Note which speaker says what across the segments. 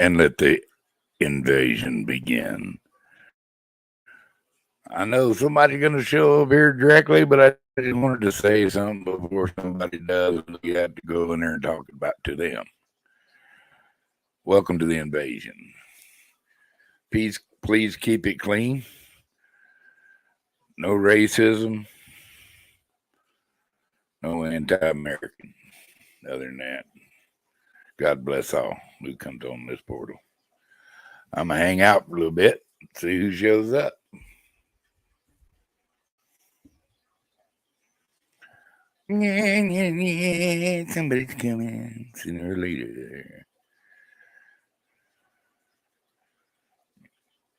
Speaker 1: and let the invasion begin. I know somebody's going to show up here directly, but I just wanted to say something before somebody does, and we have to go in there and talk about to them. Welcome to the invasion. Please keep it clean. No racism. No anti-American. Other than that, God bless all who comes on this portal. I'm going to hang out for a little bit, see who shows up. Yeah, somebody's coming sooner or later.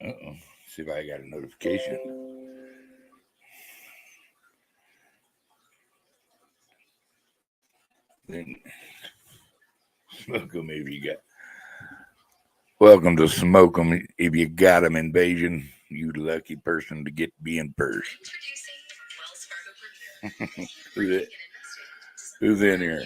Speaker 1: Uh-oh. See if I got a notification. Then Smokem if you got. Welcome to Smokem if you got 'em invasion. You lucky person to get being first. Who's in here?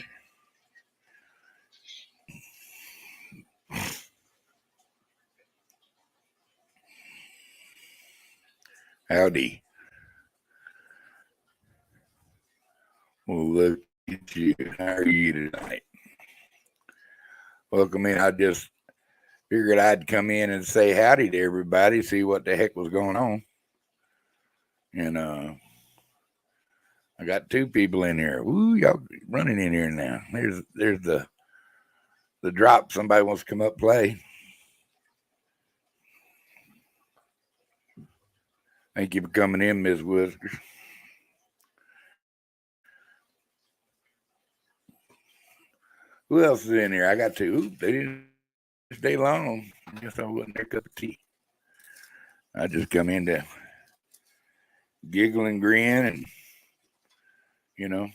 Speaker 1: Howdy. Well, look at you. How are you tonight? Welcome in. I just figured I'd come in and say howdy to everybody, see what the heck was going on. And I got two people in here. Woo, y'all running in here now. There's the drop. Somebody wants to come up play. Thank you for coming in, Ms. Whiskers. Who else is in here? I got two. Ooh, they didn't stay long. I guess I wasn't their cup of tea. I just come in to giggle and grin and, you know,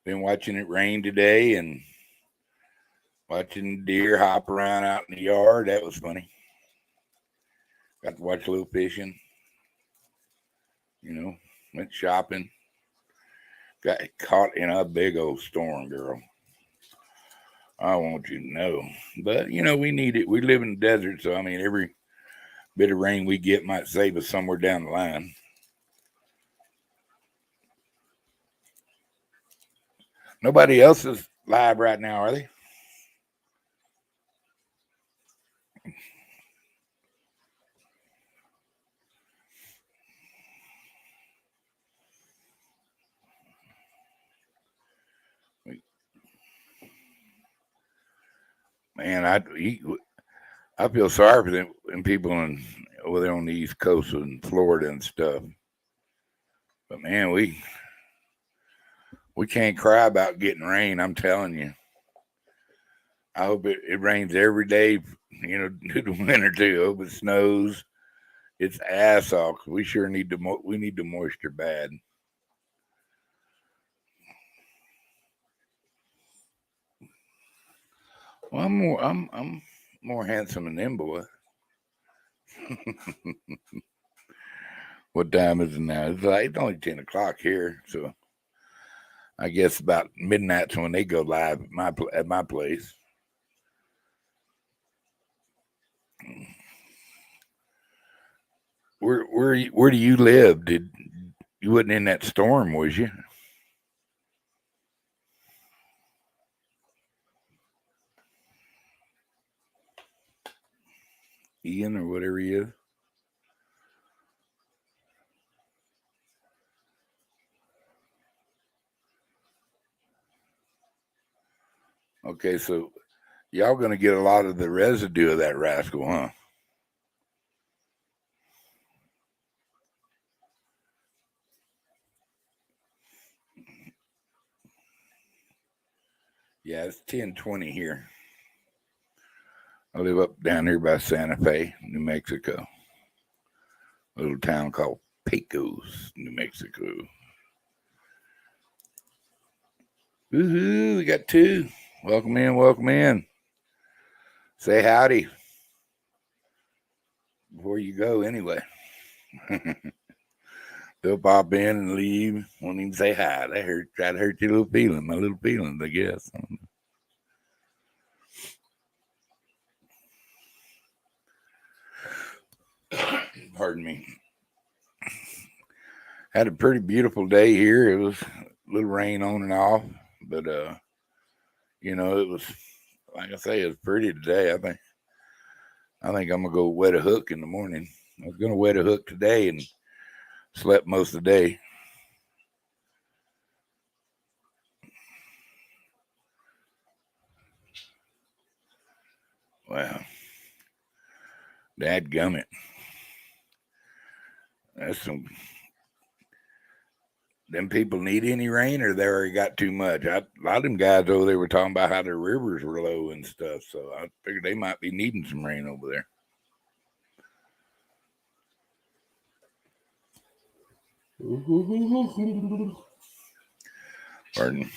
Speaker 1: been watching it rain today and watching deer hop around out in the yard. That was funny. Got to watch a little fishing. You know, went shopping. Got caught in a big old storm, girl. I want you to know. But, you know, we need it. We live in the desert, so, I mean, every bit of rain we get might save us somewhere down the line. Nobody else is live right now, are they? Man, I feel sorry for them and people over there on the East Coast and Florida and stuff. But man, we can't cry about getting rain. I'm telling you. I hope it rains every day. You know, the winter too. I hope it snows. It's ass off. We sure need we need the moisture bad. Well, I'm more handsome than them, boy. What time is it now? It's only 10 o'clock here, so I guess about midnight's when they go live at my place. Where do you live? You wasn't in that storm, was you? Ian or whatever he is. Okay, so y'all gonna get a lot of the residue of that rascal, huh? Yeah, it's 10:20 here. I live up down here by Santa Fe, New Mexico. A little town called Pecos, New Mexico. Woohoo! We got two. Welcome in, welcome in. Say howdy before you go, anyway. They'll pop in and leave. Won't even say hi. Try to hurt your little feelings, my little feelings, I guess. Pardon me. Had a pretty beautiful day here. It was a little rain on and off, but it was, like I say, it was pretty today. I think I'm gonna go wet a hook in the morning. I was gonna wet a hook today and slept most of the day. Wow, dadgummit. That's some. Them people need any rain, or they already got too much. A lot of them guys over there were talking about how their rivers were low and stuff. So I figured they might be needing some rain over there. Pardon.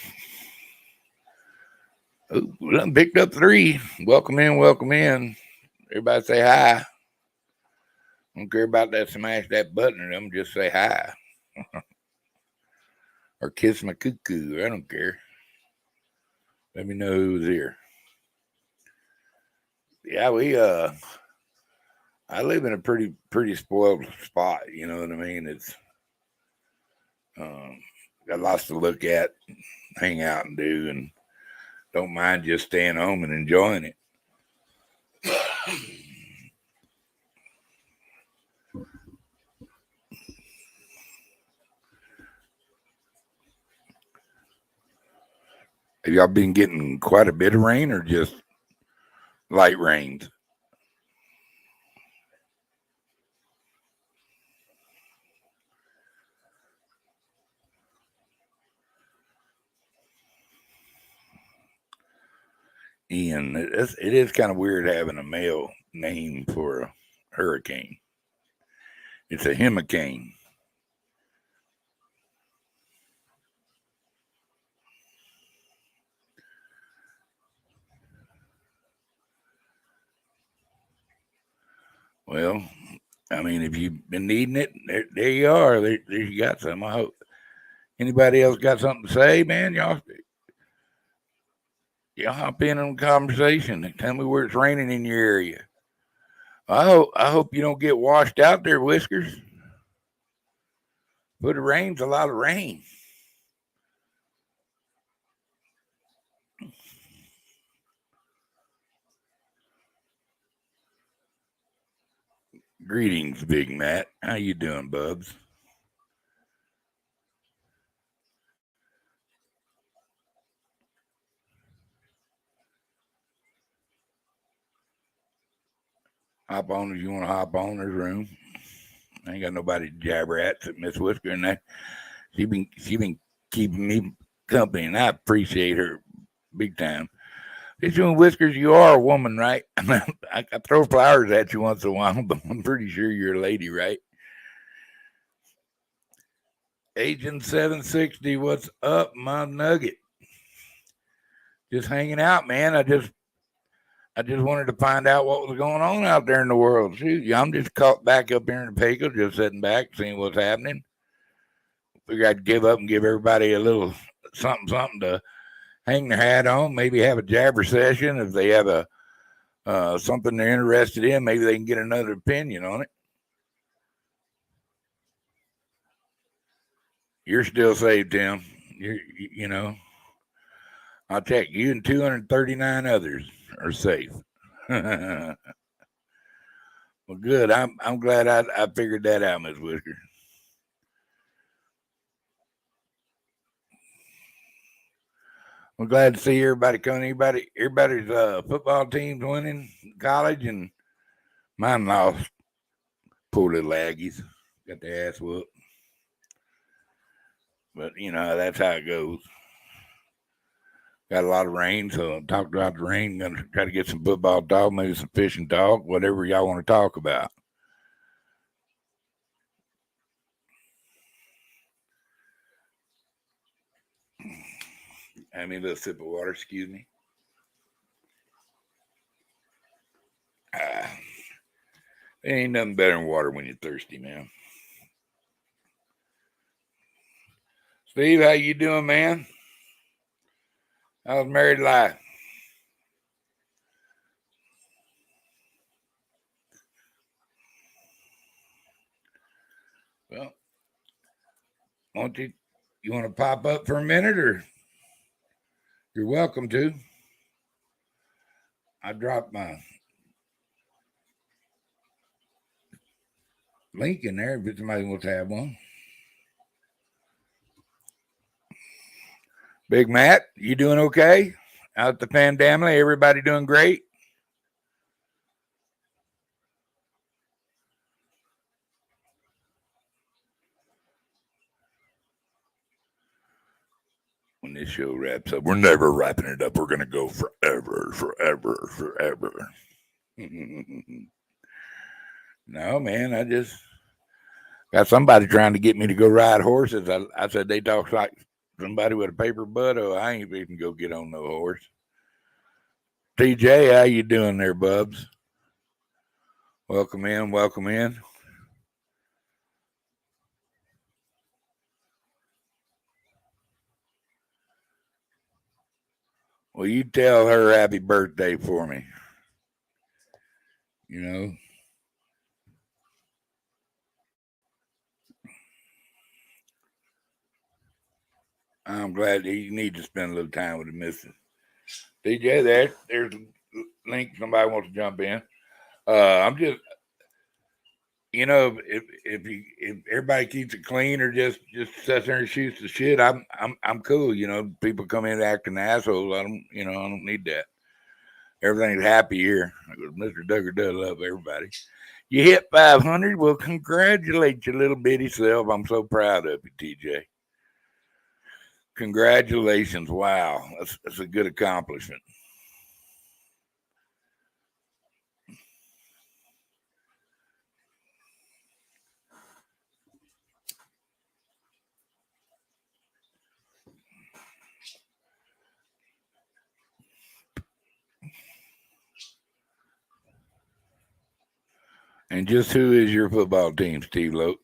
Speaker 1: Oh, we done picked up 3. Welcome in, welcome in. Everybody say hi. I don't care about that. Smash that button or them. Just say hi. Or kiss my cuckoo. I don't care. Let me know who's here. Yeah, I live in a pretty spoiled spot. You know what I mean? It's got lots to look at, hang out and do, and don't mind just staying home and enjoying it. Have y'all been getting quite a bit of rain or just light rains? Ian, it is kind of weird having a male name for a hurricane. It's a hurricane. Well, I mean, if you've been needing it, there you are. There you got some. I hope. Anybody else got something to say, man? Y'all hop in on the conversation. Tell me where it's raining in your area. I hope you don't get washed out there, Whiskers. But it rains a lot of rain. Greetings, Big Matt. How you doing, Bubs? Hop on if you want to hop on. There's room. I ain't got nobody to jabber at except Miss Whisker, and that she been keeping me company, and I appreciate her big time. It's you and Whiskers, you are a woman, right? I throw flowers at you once in a while, but I'm pretty sure you're a lady, right? Agent 760, what's up, my nugget? Just hanging out, man. I just wanted to find out what was going on out there in the world. Shoot, I'm just caught back up here in the Pico, just sitting back, seeing what's happening. Figured I'd give up and give everybody a little something to hang their hat on. Maybe have a jabber session if they have a something they're interested in. Maybe they can get another opinion on it. You're still saved, Tim. You know, I'll check. You and 239 others are safe. Well, good. I'm glad I figured that out, Miss Whisker. I'm glad to see everybody coming. Everybody's football team's winning college, and mine lost. Poor little Aggies got their ass whooped. But that's how it goes. Got a lot of rain, so talk about the rain. Gonna try to get some football talk, maybe some fishing talk, whatever y'all want to talk about. Have me a little sip of water, excuse me. There ain't nothing better than water when you're thirsty, man. Steve, how you doing, man? How's married life? You want to pop up for a minute, or you're welcome to. I dropped my link in there if somebody wants to have one. Big Matt, you doing okay? Out the pandemic, everybody doing great? When this show wraps up, we're never wrapping it up. We're going to go forever, forever, forever. No, man, I just got somebody trying to get me to go ride horses. I said they talk like somebody with a paper butt. Oh, I ain't even go get on no horse. TJ, how you doing there, bubs? Welcome in, welcome in. Well, you tell her happy birthday for me. You know, I'm glad that you need to spend a little time with the missus. DJ, there's a link. Somebody wants to jump in. I'm just, if everybody keeps it clean or just sits there and shoots the shit, I'm cool. You know, people come in acting assholes. I don't need that. Everything's happy here. Mr. Duggar does love everybody. You hit 500. Well, congratulate your little bitty self. I'm so proud of you, TJ. Congratulations. Wow. That's a good accomplishment. And just who is your football team, Steve Lote?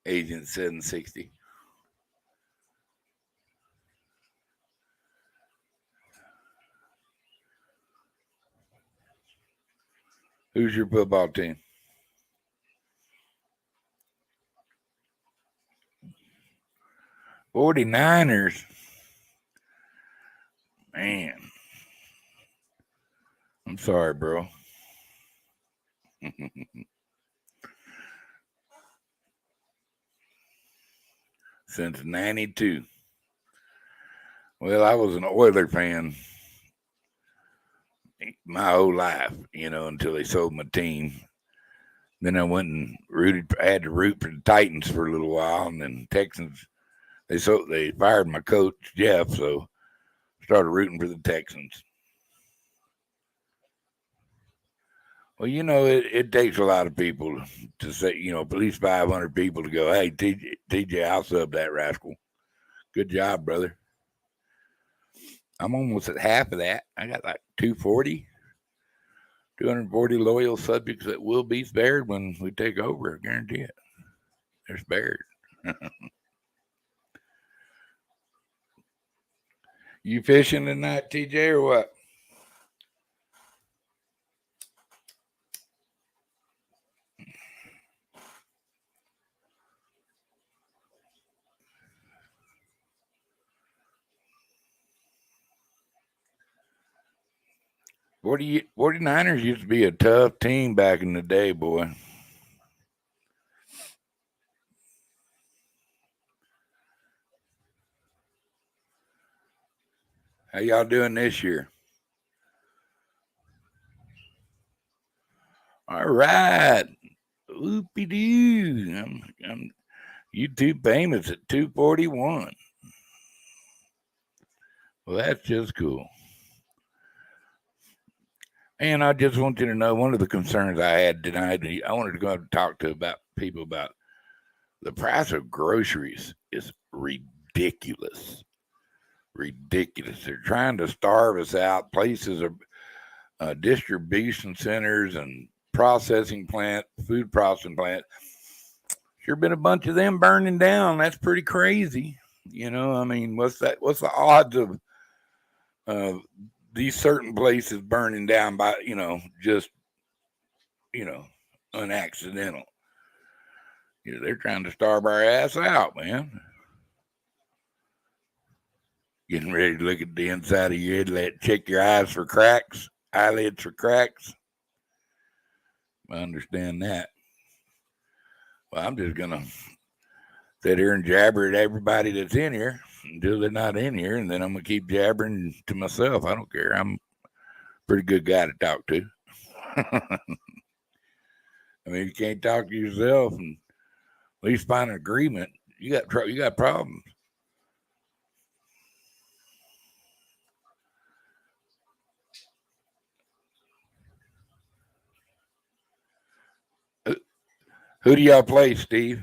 Speaker 1: Agent 760. Who's your football team? 49ers. Man. I'm sorry, bro. Since 92. Well, I was an Oiler fan my whole life, until they sold my team. Then I went and had to root for the Titans for a little while, and then Texans. They fired my coach Jeff, so started rooting for the Texans. Well, it takes a lot of people to say, at least 500 people to go, hey, TJ, I'll sub that rascal. Good job, brother. I'm almost at half of that. I got like 240 loyal subjects that will be spared when we take over. I guarantee it. They're spared. You fishing tonight, TJ, or what? What 49ers used to be a tough team back in the day, boy. How y'all doing this year? All right. Whoopie doo. I'm YouTube famous at 241. Well, that's just cool. And I just want you to know one of the concerns I had tonight, I wanted to go out and talk to people about the price of groceries is ridiculous. Ridiculous. They're trying to starve us out. Places are distribution centers and food processing plant. Sure been a bunch of them burning down. That's pretty crazy. I mean, what's the odds of these certain places burning down by, just unaccidental. They're trying to starve our ass out, man. Getting ready to look at the inside of your head, check your eyes for cracks, eyelids for cracks. I understand that. Well, I'm just going to sit here and jabber at everybody that's in here until they're not in here, and then I'm going to keep jabbering to myself. I don't care. I'm a pretty good guy to talk to. I mean, if you can't talk to yourself and at least find an agreement, you got problems. Who do y'all play, Steve?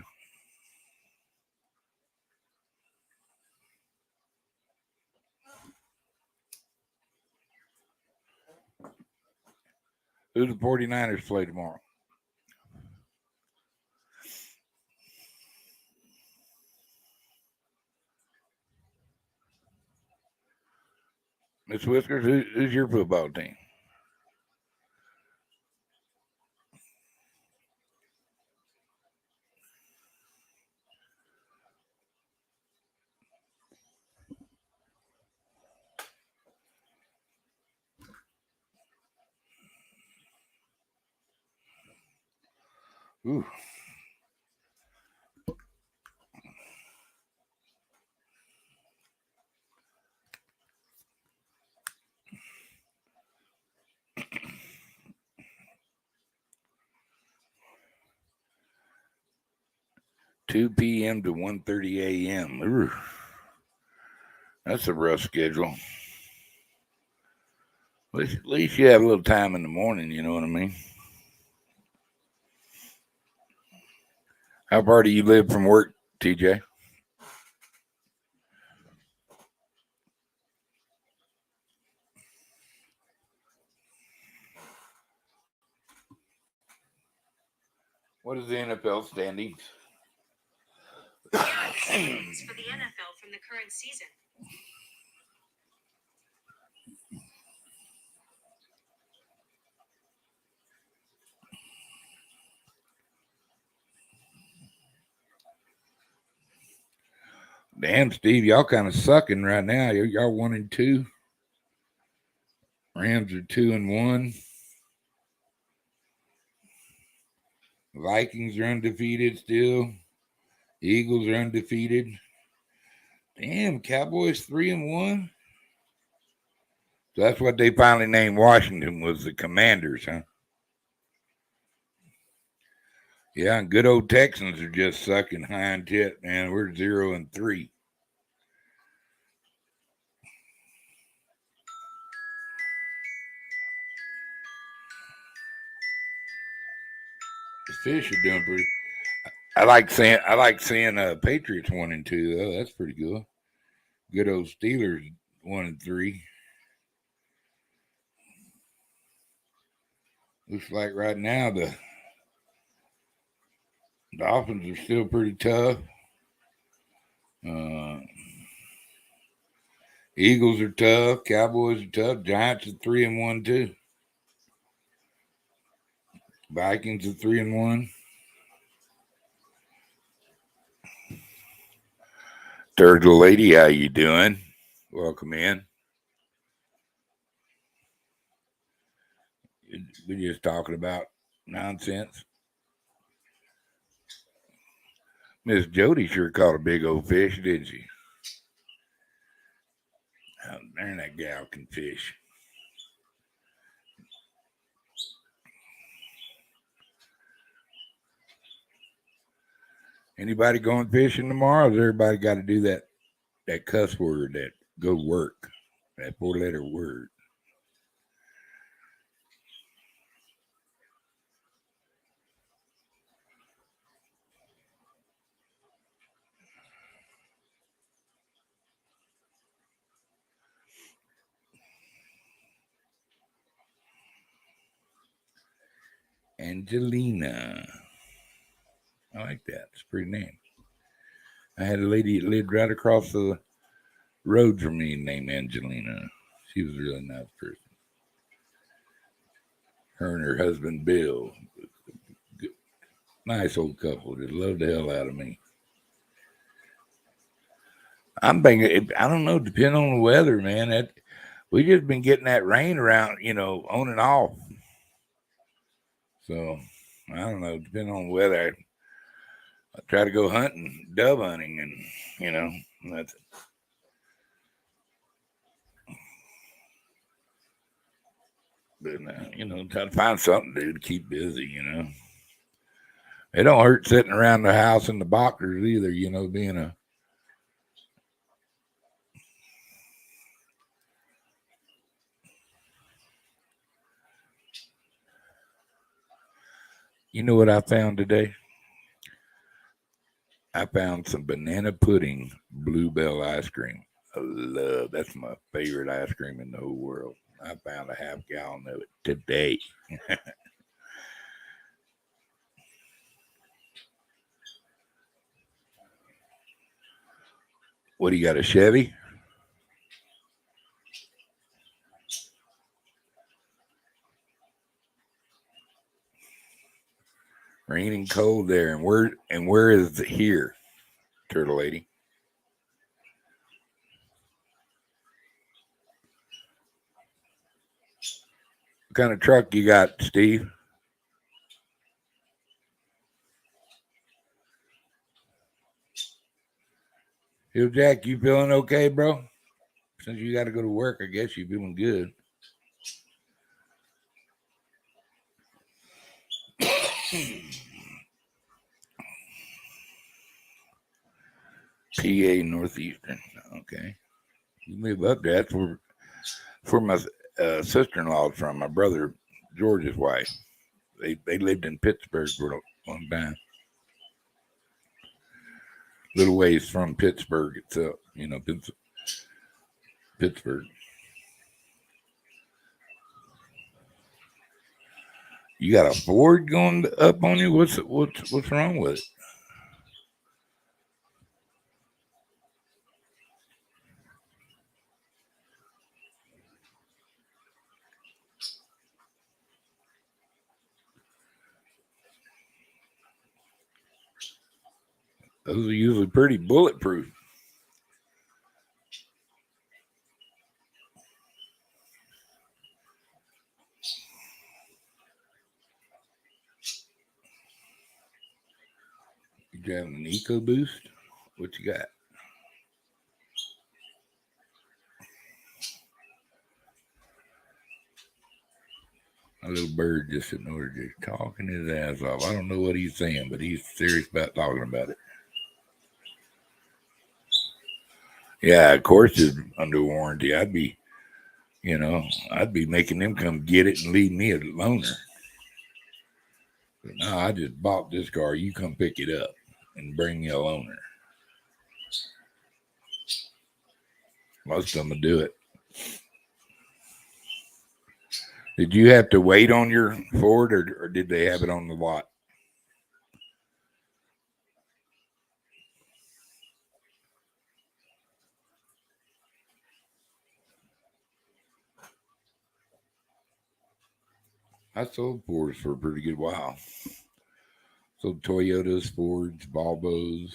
Speaker 1: Who the 49ers play tomorrow? Miss Whiskers, who's your football team? Ooh. 2 p.m. to 1:30 a.m. Ooh. That's a rough schedule. At least you have a little time in the morning, you know what I mean? How far do you live from work, TJ? What is the NFL standings?
Speaker 2: Standings for the NFL from the current season.
Speaker 1: Damn, Steve, y'all kind of sucking right now. Y'all 1-2. Rams are 2-1. Vikings are undefeated still. Eagles are undefeated. Damn, Cowboys 3-1. So that's what they finally named Washington, was the Commanders, huh? Yeah, and good old Texans are just sucking hind tit, man. We're 0-3. The Fish are doing pretty. I like seeing Patriots 1-2 though. That's pretty good. Good old Steelers 1-3. Looks like right now the Dolphins are still pretty tough. Eagles are tough. Cowboys are tough. Giants are 3-1 too. Vikings are 3-1. Third lady, how you doing? Welcome in. We're just talking about nonsense. Miss Jody sure caught a big old fish, didn't she? Oh, darn, that gal can fish. Anybody going fishing tomorrow? Has everybody got to do that cuss word, that go work, that 4-letter word? Angelina. I like that. It's a pretty name. I had a lady that lived right across the road from me named Angelina. She was a really nice person. Her and her husband Bill. Nice old couple. Just love the hell out of me. I'm thinking, I don't know, depending on the weather, man. We just been getting that rain around, on and off. So I don't know, depending on the weather. I try to go hunting, dove hunting, and that's it. But try to find something to do to keep busy. It don't hurt sitting around the house in the boxers either. Being a You know what I found today? I found some banana pudding bluebell ice cream. That's my favorite ice cream in the whole world. I found a half gallon of it today. What do you got, a Chevy? Raining cold there, and where is it here, Turtle Lady? What kind of truck you got, Steve? Hill Jack, you feeling okay, bro? Since you got to go to work, I guess you feeling good. PA Northeastern. Okay, you move up there. That's where my sister-in-law is from. My brother George's wife. They lived in Pittsburgh for a long time. Little ways from Pittsburgh itself. Pittsburgh. You got a Ford going up on you? What's wrong with it? Those are usually pretty bulletproof. You driving an EcoBoost? What you got? A little bird just sitting over there talking his ass off. I don't know what he's saying, but he's serious about talking about it. Yeah, of course it's under warranty. I'd be making them come get it and leave me a loaner. But no, I just bought this car. You come pick it up and bring me a loaner. Most of them will do it. Did you have to wait on your Ford, or did they have it on the lot? I sold Fords for a pretty good while. Sold Toyotas, Fords, Volvos.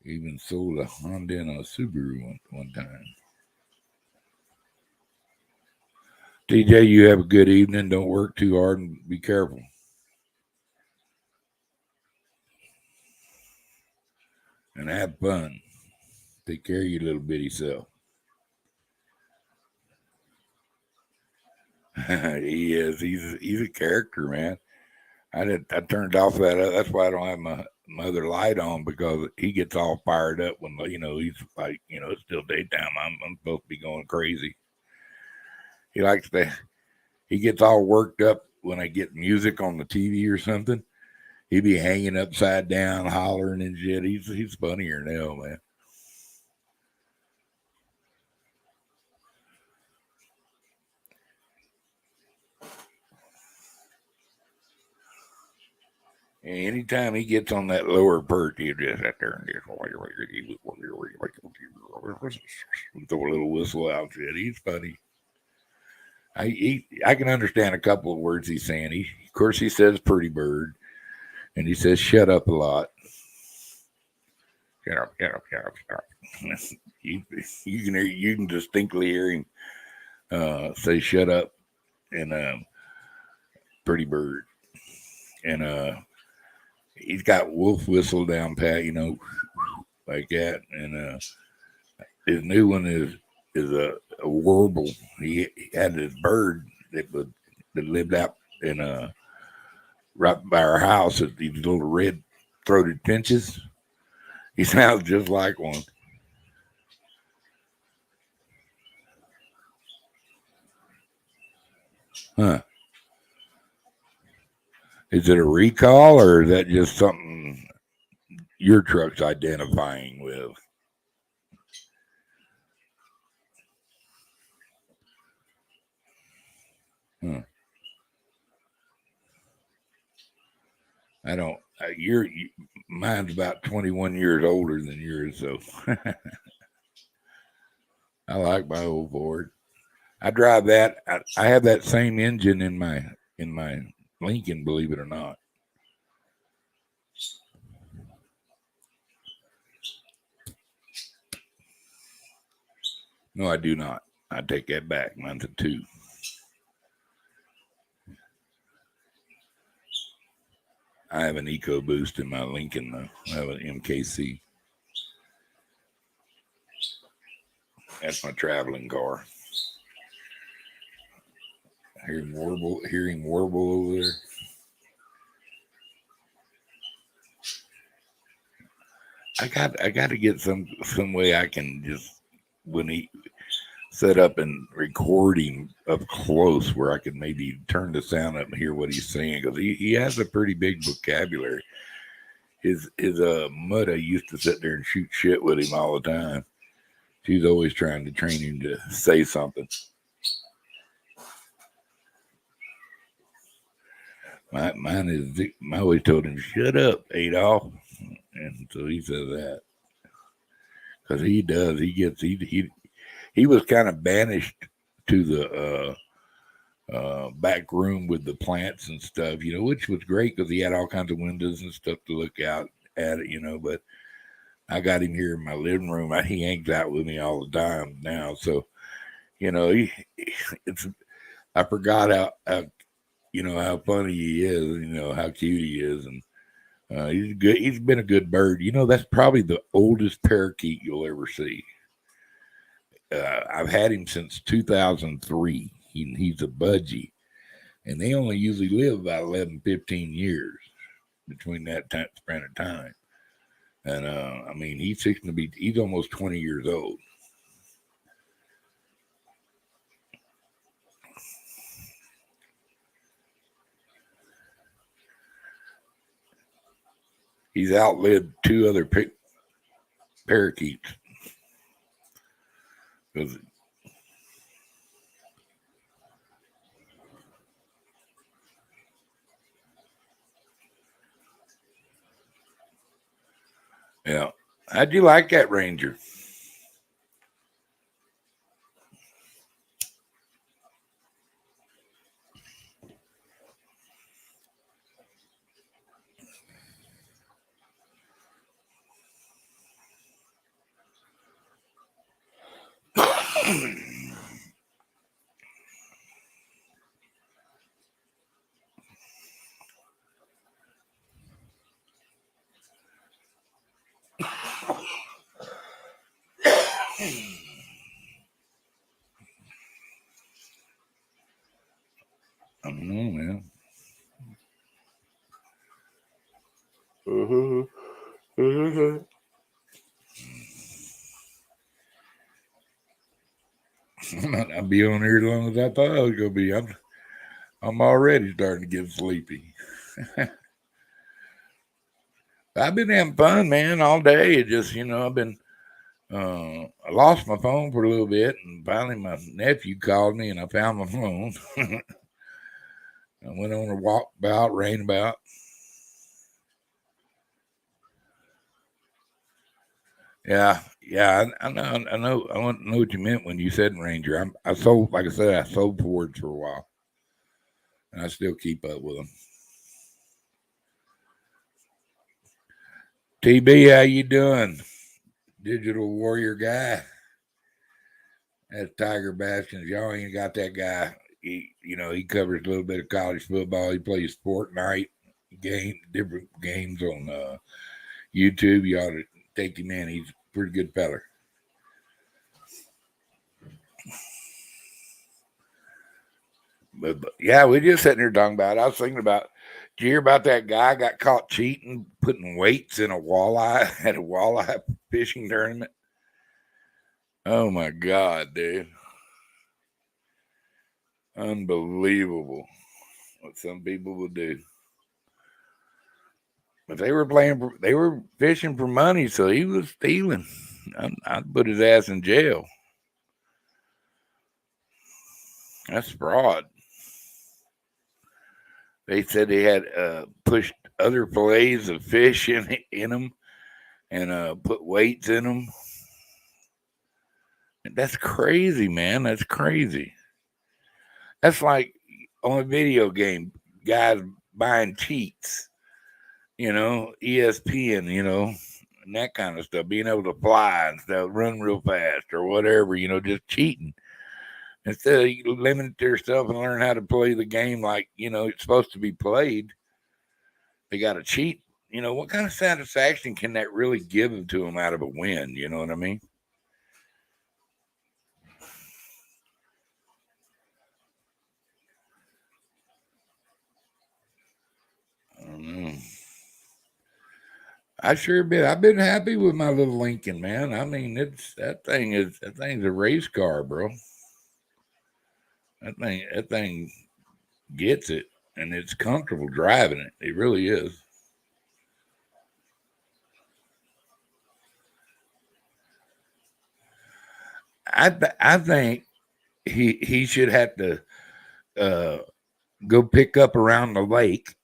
Speaker 1: Even sold a Honda and a Subaru one time. TJ, you have a good evening. Don't work too hard and be careful. And have fun. Take care of your little bitty self. He is. He's a character, man. I turned off that. That's why I don't have my other light on, because he gets all fired up when he's like, it's still daytime. I'm supposed to be going crazy. He likes to. He gets all worked up when I get music on the TV or something. He be hanging upside down, hollering and shit. He's funnier than hell, man. And anytime he gets on that lower perch, he just sit there and just throw a little whistle out. Shit, he's funny. I can understand a couple of words he's saying. Of course, he says "pretty bird." and he says shut up a lot. Shut up, shut up, shut up, shut up. You can distinctly hear him say shut up and pretty bird. And he's got wolf whistle down pat, like that. And his new one is a warble. He had this bird that lived out in right by our house at these little red throated finches. He sounds just like one. Huh. Is it a recall or is that just something your truck's identifying with? Huh. I don't. Mine's about 21 years older than yours, so I like my old Ford. I drive that. I have that same engine in my Lincoln, believe it or not. No, I do not. I take that back. Mine's a 2. I have an EcoBoost in my Lincoln, though. I have an MKC. That's my traveling car. Hearing warble over there. I got to get some way I can just when he set up and record him up close where I can maybe turn the sound up and hear what he's saying because he has a pretty big vocabulary. His mother used to sit there and shoot shit with him all the time. She's always trying to train him to say something. Mine is I always told him, shut up, Adolf. And so he says that. Because he does. He was kind of banished to the back room with the plants and stuff, which was great because he had all kinds of windows and stuff to look out at it, but I got him here in my living room. He hangs out with me all the time now. So, I forgot how how funny he is, how cute he is. And he's good. He's been a good bird. That's probably the oldest parakeet you'll ever see. I've had him since 2003. He's a budgie. And they only usually live about 11, 15 years between that span of time. And he's almost 20 years old. He's outlived 2 other parakeets. Yeah. How'd you like that Ranger? I don't know, man. I'll be on here as long as I thought I was gonna be. I'm already starting to get sleepy. I've been having fun, man, all day. It just, I've been. I lost my phone for a little bit, and finally my nephew called me, and I found my phone. I went on a walk about, ran about. Yeah, I know. I want to know what you meant when you said Ranger. I sold, like I said, I sold Fords for a while, and I still keep up with them. TB, how you doing? Digital warrior guy. That's Tiger Baskins. Y'all ain't got that guy. He covers a little bit of college football. He plays sport night different games on YouTube. You ought to take him in. He's a pretty good feller. But yeah, we just sitting here talking about it. I was thinking about, did you hear about that guy got caught cheating, putting weights in a walleye at a walleye fishing tournament? Oh my God, dude. Unbelievable what some people will do. But they were fishing for money, so he was stealing. I'd put his ass in jail. That's fraud. They said they had pushed other fillets of fish in them and put weights in them. That's crazy, man. That's crazy. That's like on a video game, guys buying cheats, ESPN, and that kind of stuff, being able to fly and stuff, run real fast or whatever, just cheating. Instead of limit yourself and learn how to play the game like, it's supposed to be played, they got to cheat. What kind of satisfaction can that really give to them out of a win? You know what I mean? I don't know. I've been happy with my little Lincoln, man. I mean, that thing's a race car, bro. That thing gets it, and it's comfortable driving it. It really is. I think he should have to go pick up around the lake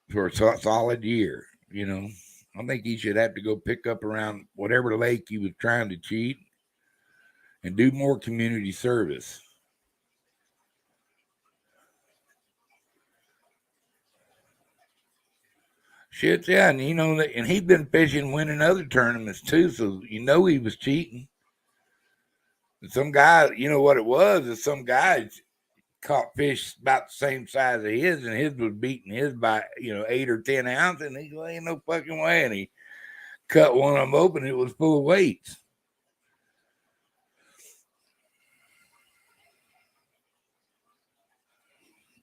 Speaker 1: for a solid year. I think he should have to go pick up around whatever lake he was trying to cheat and do more community service. Shit, yeah, and and he'd been fishing, winning other tournaments too, so he was cheating. And some guy, what it was is some guy caught fish about the same size as his, and his was beating his by 8 or 10 ounces, and he goes, "Ain't no fucking way," and he cut one of them open. It was full of weights.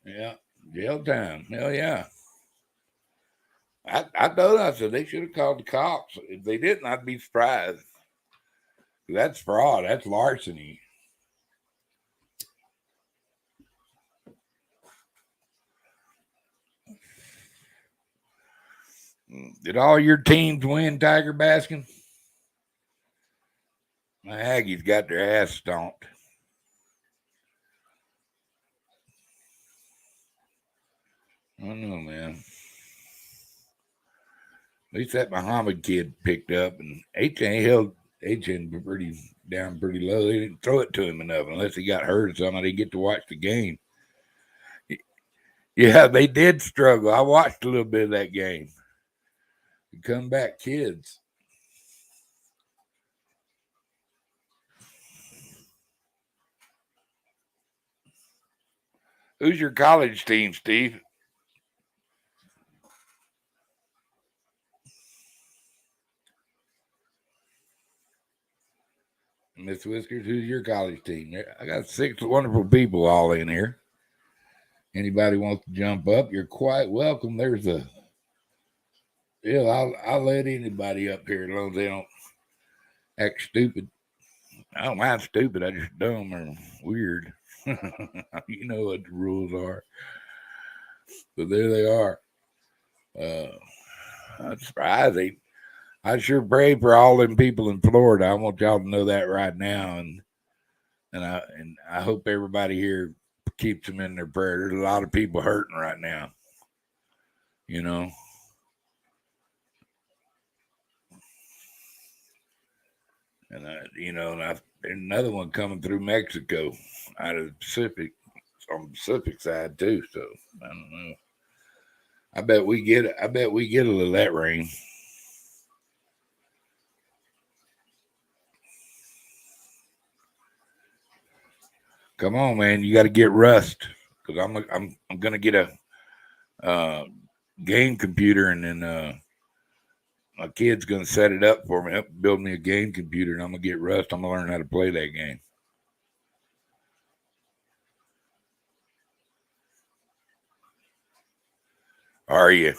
Speaker 1: Yeah, jail time. Hell yeah. I told him, I said they should have called the cops. If they didn't, I'd be surprised. That's fraud. That's larceny. Did all your teams win, Tiger Baskin? My Aggies got their ass stomped. I don't know, man. At least that Muhammad kid picked up, and HN held HN pretty low. They didn't throw it to him enough unless he got hurt or something. I didn't get to watch the game. Yeah, they did struggle. I watched a little bit of that game. The comeback kids. Who's your college team, Steve? Miss Whiskers, who's your college team? I got 6 wonderful people all in here. Anybody wants to jump up, you're quite welcome. There's a I'll let anybody up here as long as they don't act stupid. I don't mind stupid. I just dumb or weird. You know what the rules are. But there they are. I'm surprised. I sure pray for all them people in Florida. I want y'all to know that right now, and I hope everybody here keeps them in their prayer. There's a lot of people hurting right now. You know. And there's another one coming through Mexico out of the Pacific, on the Pacific side too. So I don't know. I bet we get a little of that rain. Come on, man. You got to get Rust because I'm gonna get a uh, game computer, and then my kid's gonna set it up for me, help build me a game computer, and I'm gonna get Rust. I'm gonna learn how to play that game. Are you?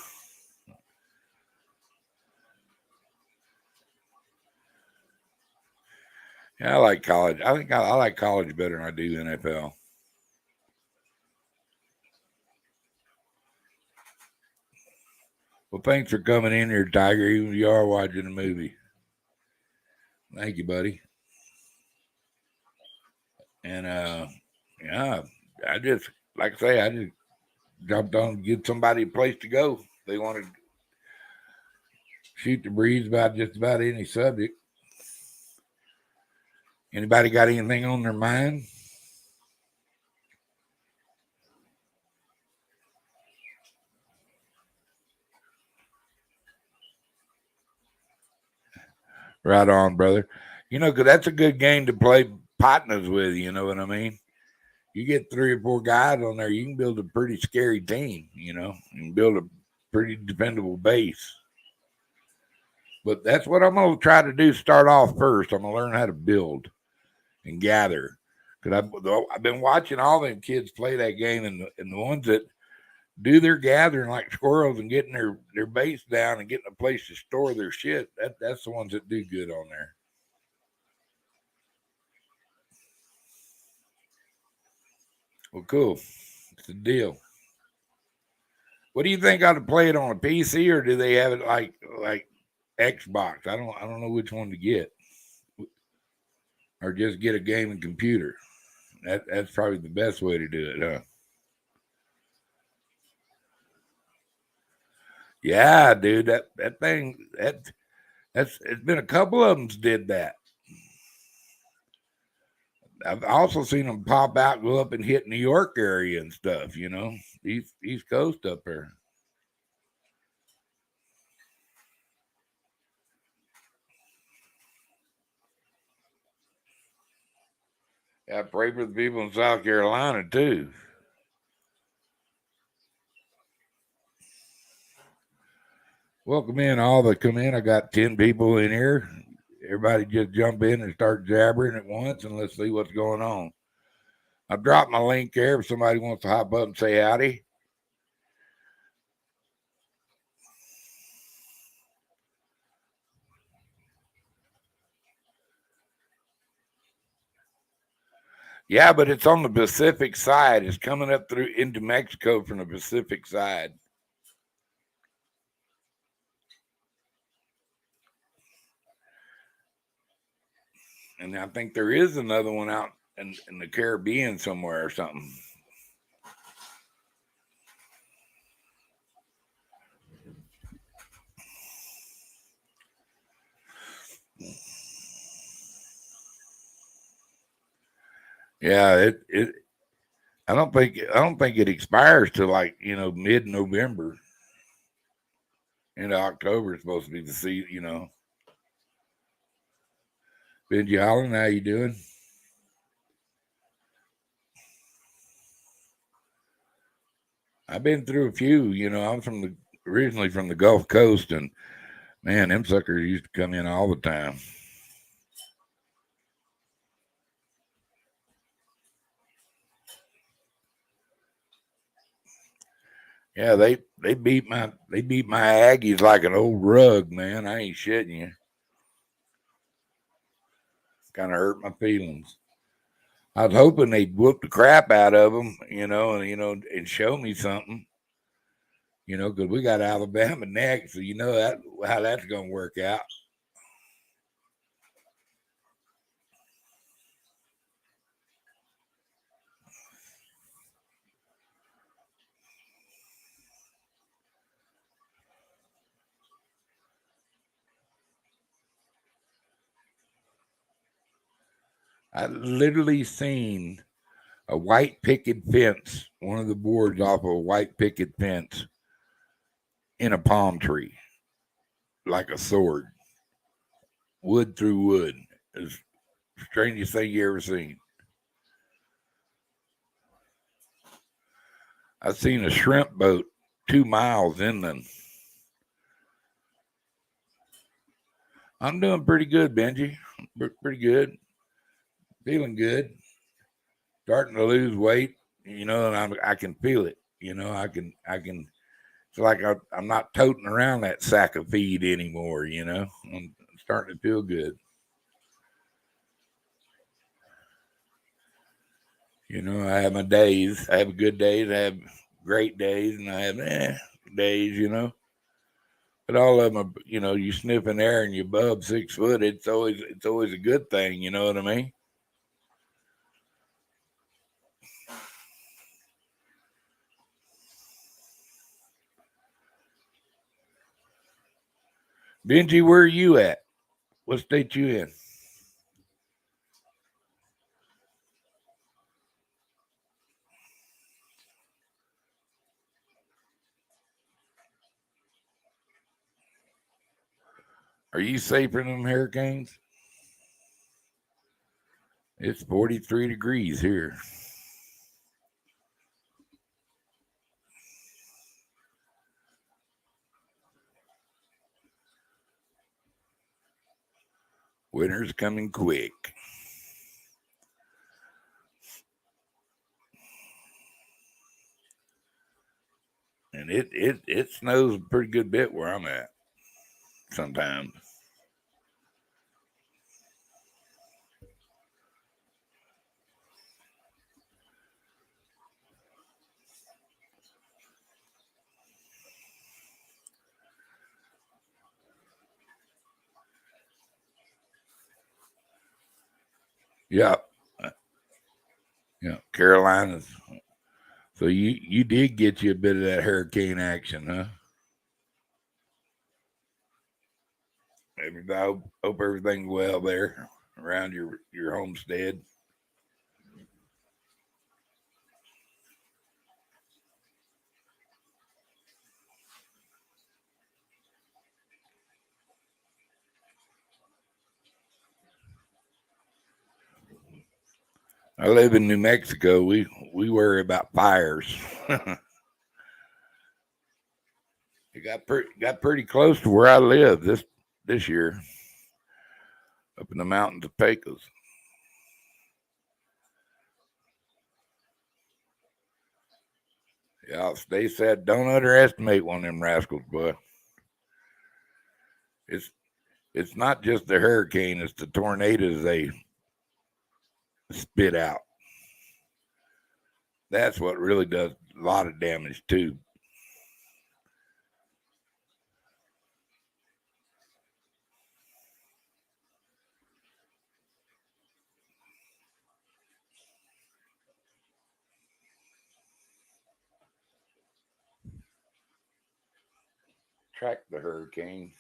Speaker 1: Yeah, I like college. I think I like college better than I do NFL. Well, thanks for coming in here, Tiger. Even if you are watching a movie. Thank you, buddy. And yeah, I just like I say, I just jumped on to get somebody a place to go. They want to shoot the breeze about just about any subject. Anybody got anything on their mind? Right on, brother. You know, because that's a good game to play partners with. You know what I mean? You get 3 or 4 guys on there, you can build a pretty scary team. You know, you can build a pretty dependable base. But that's what I'm gonna try to do. Start off first. I'm gonna learn how to build and gather. Because I've been watching all them kids play that game, and the ones that do their gathering like squirrels and getting their base down and getting a place to store their shit. That's the ones that do good on there. Well, cool. It's a deal. What do you think I ought to play it on a PC, or do they have it like Xbox? I don't know which one to get, or just get a gaming computer. That's probably the best way to do it, huh? Yeah, dude. That thing that's it's been a couple of them did that. I've also seen them pop out, go up and hit New York area and stuff. You know, East Coast up there. I pray for the people in South Carolina too. Welcome in all that come in. I got 10 people in here. Everybody just jump in and start jabbering at once, and let's see what's going on. I dropped my link there if somebody wants to hop up and say howdy. Yeah, but it's on the Pacific side. It's coming up through into Mexico from the Pacific side. And I think there is another one out in the Caribbean somewhere or something. Yeah, it I don't think it expires till like mid-November. Into October is supposed to be the season. Benji Holland, how you doing? I've been through a few. I'm originally from the Gulf Coast, and man, them suckers used to come in all the time. Yeah, they beat my Aggies like an old rug, man. I ain't shitting you. Kind of hurt my feelings. I was hoping they'd whoop the crap out of them, and show me something, because we got Alabama next, so you know that how that's gonna work out. I literally seen a white picket fence, one of the boards off of a white picket fence in a palm tree, like a sword, wood through wood. It's the strangest thing you ever seen. I seen a shrimp boat 2 miles inland. I'm doing pretty good, Benji. Pretty good. Feeling good. Starting to lose weight, and I can feel it. I can. It's like I'm not toting around that sack of feed anymore. I'm starting to feel good. I have my days. I have good days. I have great days, and I have days. But all of them, you sniff in air and you above 6 foot. It's always a good thing. You know what I mean? Benji, where are you at? What state you in? Are you safe from them hurricanes? It's 43 degrees here. Winter's coming quick. And it snows a pretty good bit where I'm at sometimes. Yeah. Yeah. Carolinas. So you did get you a bit of that hurricane action, huh? I hope everything's well there around your homestead. I live in New Mexico. We worry about fires. It got pretty close to where I live this year, up in the mountains of Pecos. Yeah, they said don't underestimate one of them rascals, boy. It's not just the hurricane; it's the tornadoes they spit out. That's what really does a lot of damage too. Track the hurricane.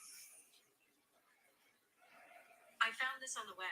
Speaker 2: I found this on the web.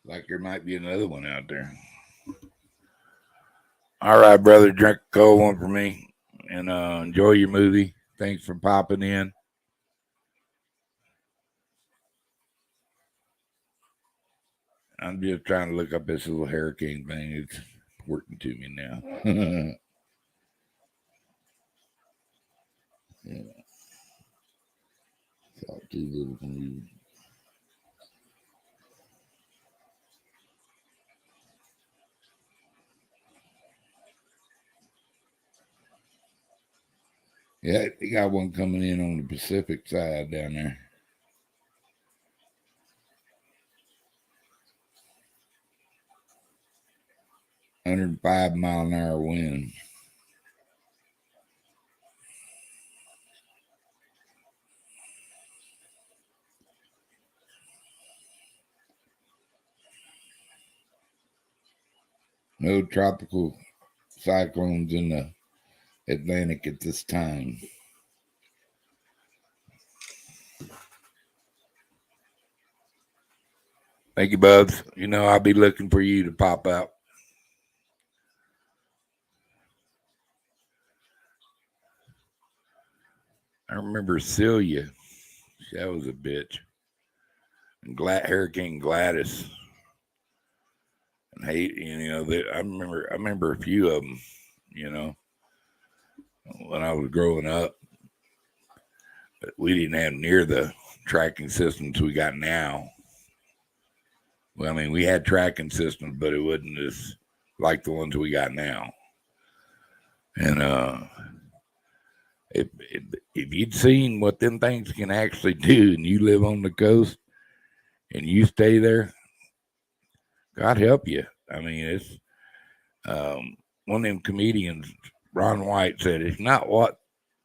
Speaker 1: Like there might be another one out there. All right, brother, drink a cold one for me, and enjoy your movie. Thanks for popping in. I'm just trying to look up this little hurricane thing. It's working to me now. Yeah, it's too little for me. Yeah, they got one coming in on the Pacific side down there. 105-mile-an-hour wind. No tropical cyclones in the Atlantic at this time. Thank you, Bubs. You know, I'll be looking for you to pop out. I remember Celia. That was a bitch. And Hurricane Gladys. And I remember a few of them, when I was growing up. But we didn't have near the tracking systems we got now. Well, I mean, we had tracking systems, but it wasn't as like the ones we got now. And if you'd seen what them things can actually do, and you live on the coast and you stay there, God help you. I mean, it's one of them comedians, Ron White, said it's not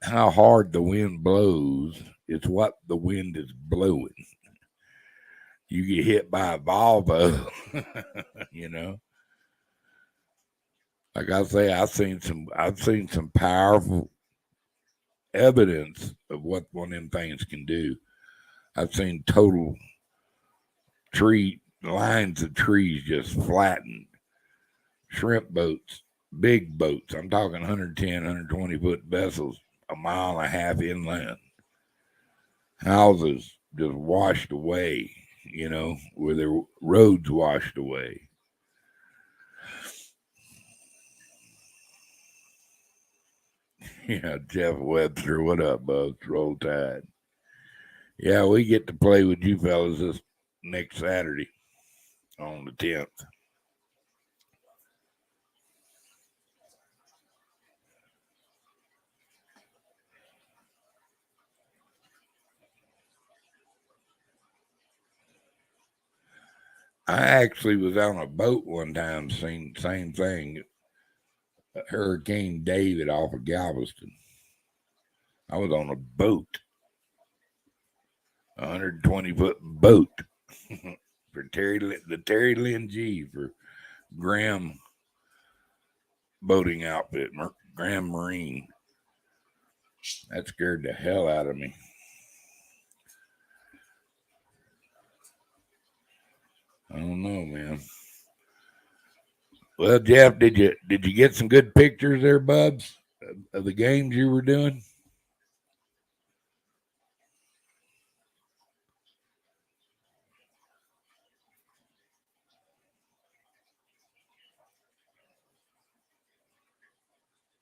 Speaker 1: how hard the wind blows, it's what the wind is blowing. You get hit by a Volvo, Like I say, I've seen some powerful evidence of what one of them things can do. I've seen total lines of trees just flattened. Shrimp boats, big boats. I'm talking 110, 120 foot vessels, a mile and a half inland. Houses just washed away, where their roads washed away. Yeah, Jeff Webster, what up, Bugs? Roll Tide. Yeah, we get to play with you fellas this next Saturday on the 10th. I actually was on a boat one time, same thing. Hurricane David off of Galveston. I was on a boat, 120-foot boat for the Terry Lynn G for Graham boating outfit, Graham Marine. That scared the hell out of me. I don't know, man. Well, Jeff, did you get some good pictures there, Bubs, of the games you were doing?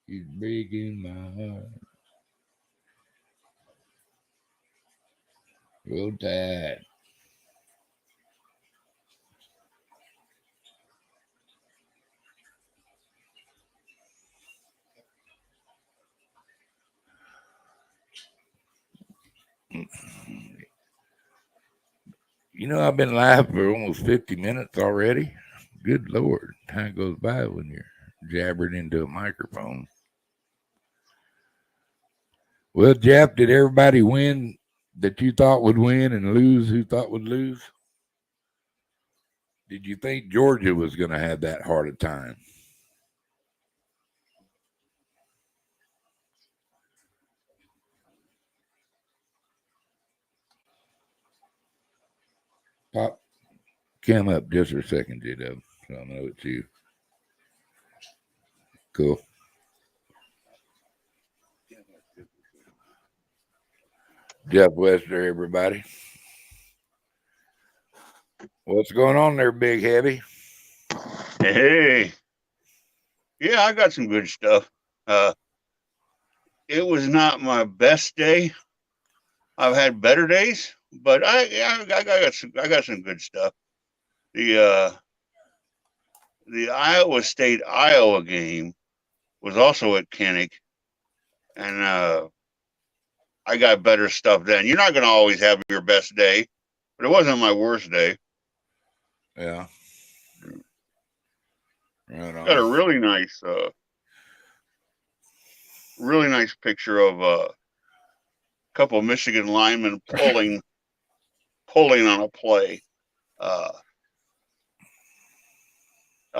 Speaker 1: He's breaking my heart. Roll Tide. I've been live for almost 50 minutes already. Good Lord, time goes by when you're jabbering into a microphone. Well, Jeff, did everybody win that you thought would win and lose who thought would lose? Did you think Georgia was going to have that hard a time? Pop Cam up just for a second, J-Dub, so I know it's you. Cool. Jeff Wester, everybody. What's going on there, Big Heavy?
Speaker 3: Hey. Yeah, I got some good stuff. It was not my best day. I've had better days, but I got some good stuff. The Iowa State Iowa game was also at Kinnick, and I got better stuff then. You're not going to always have your best day, but it wasn't my worst day.
Speaker 1: Yeah. Right
Speaker 3: Got a
Speaker 1: on.
Speaker 3: really nice picture of a couple of Michigan linemen pulling on a play. I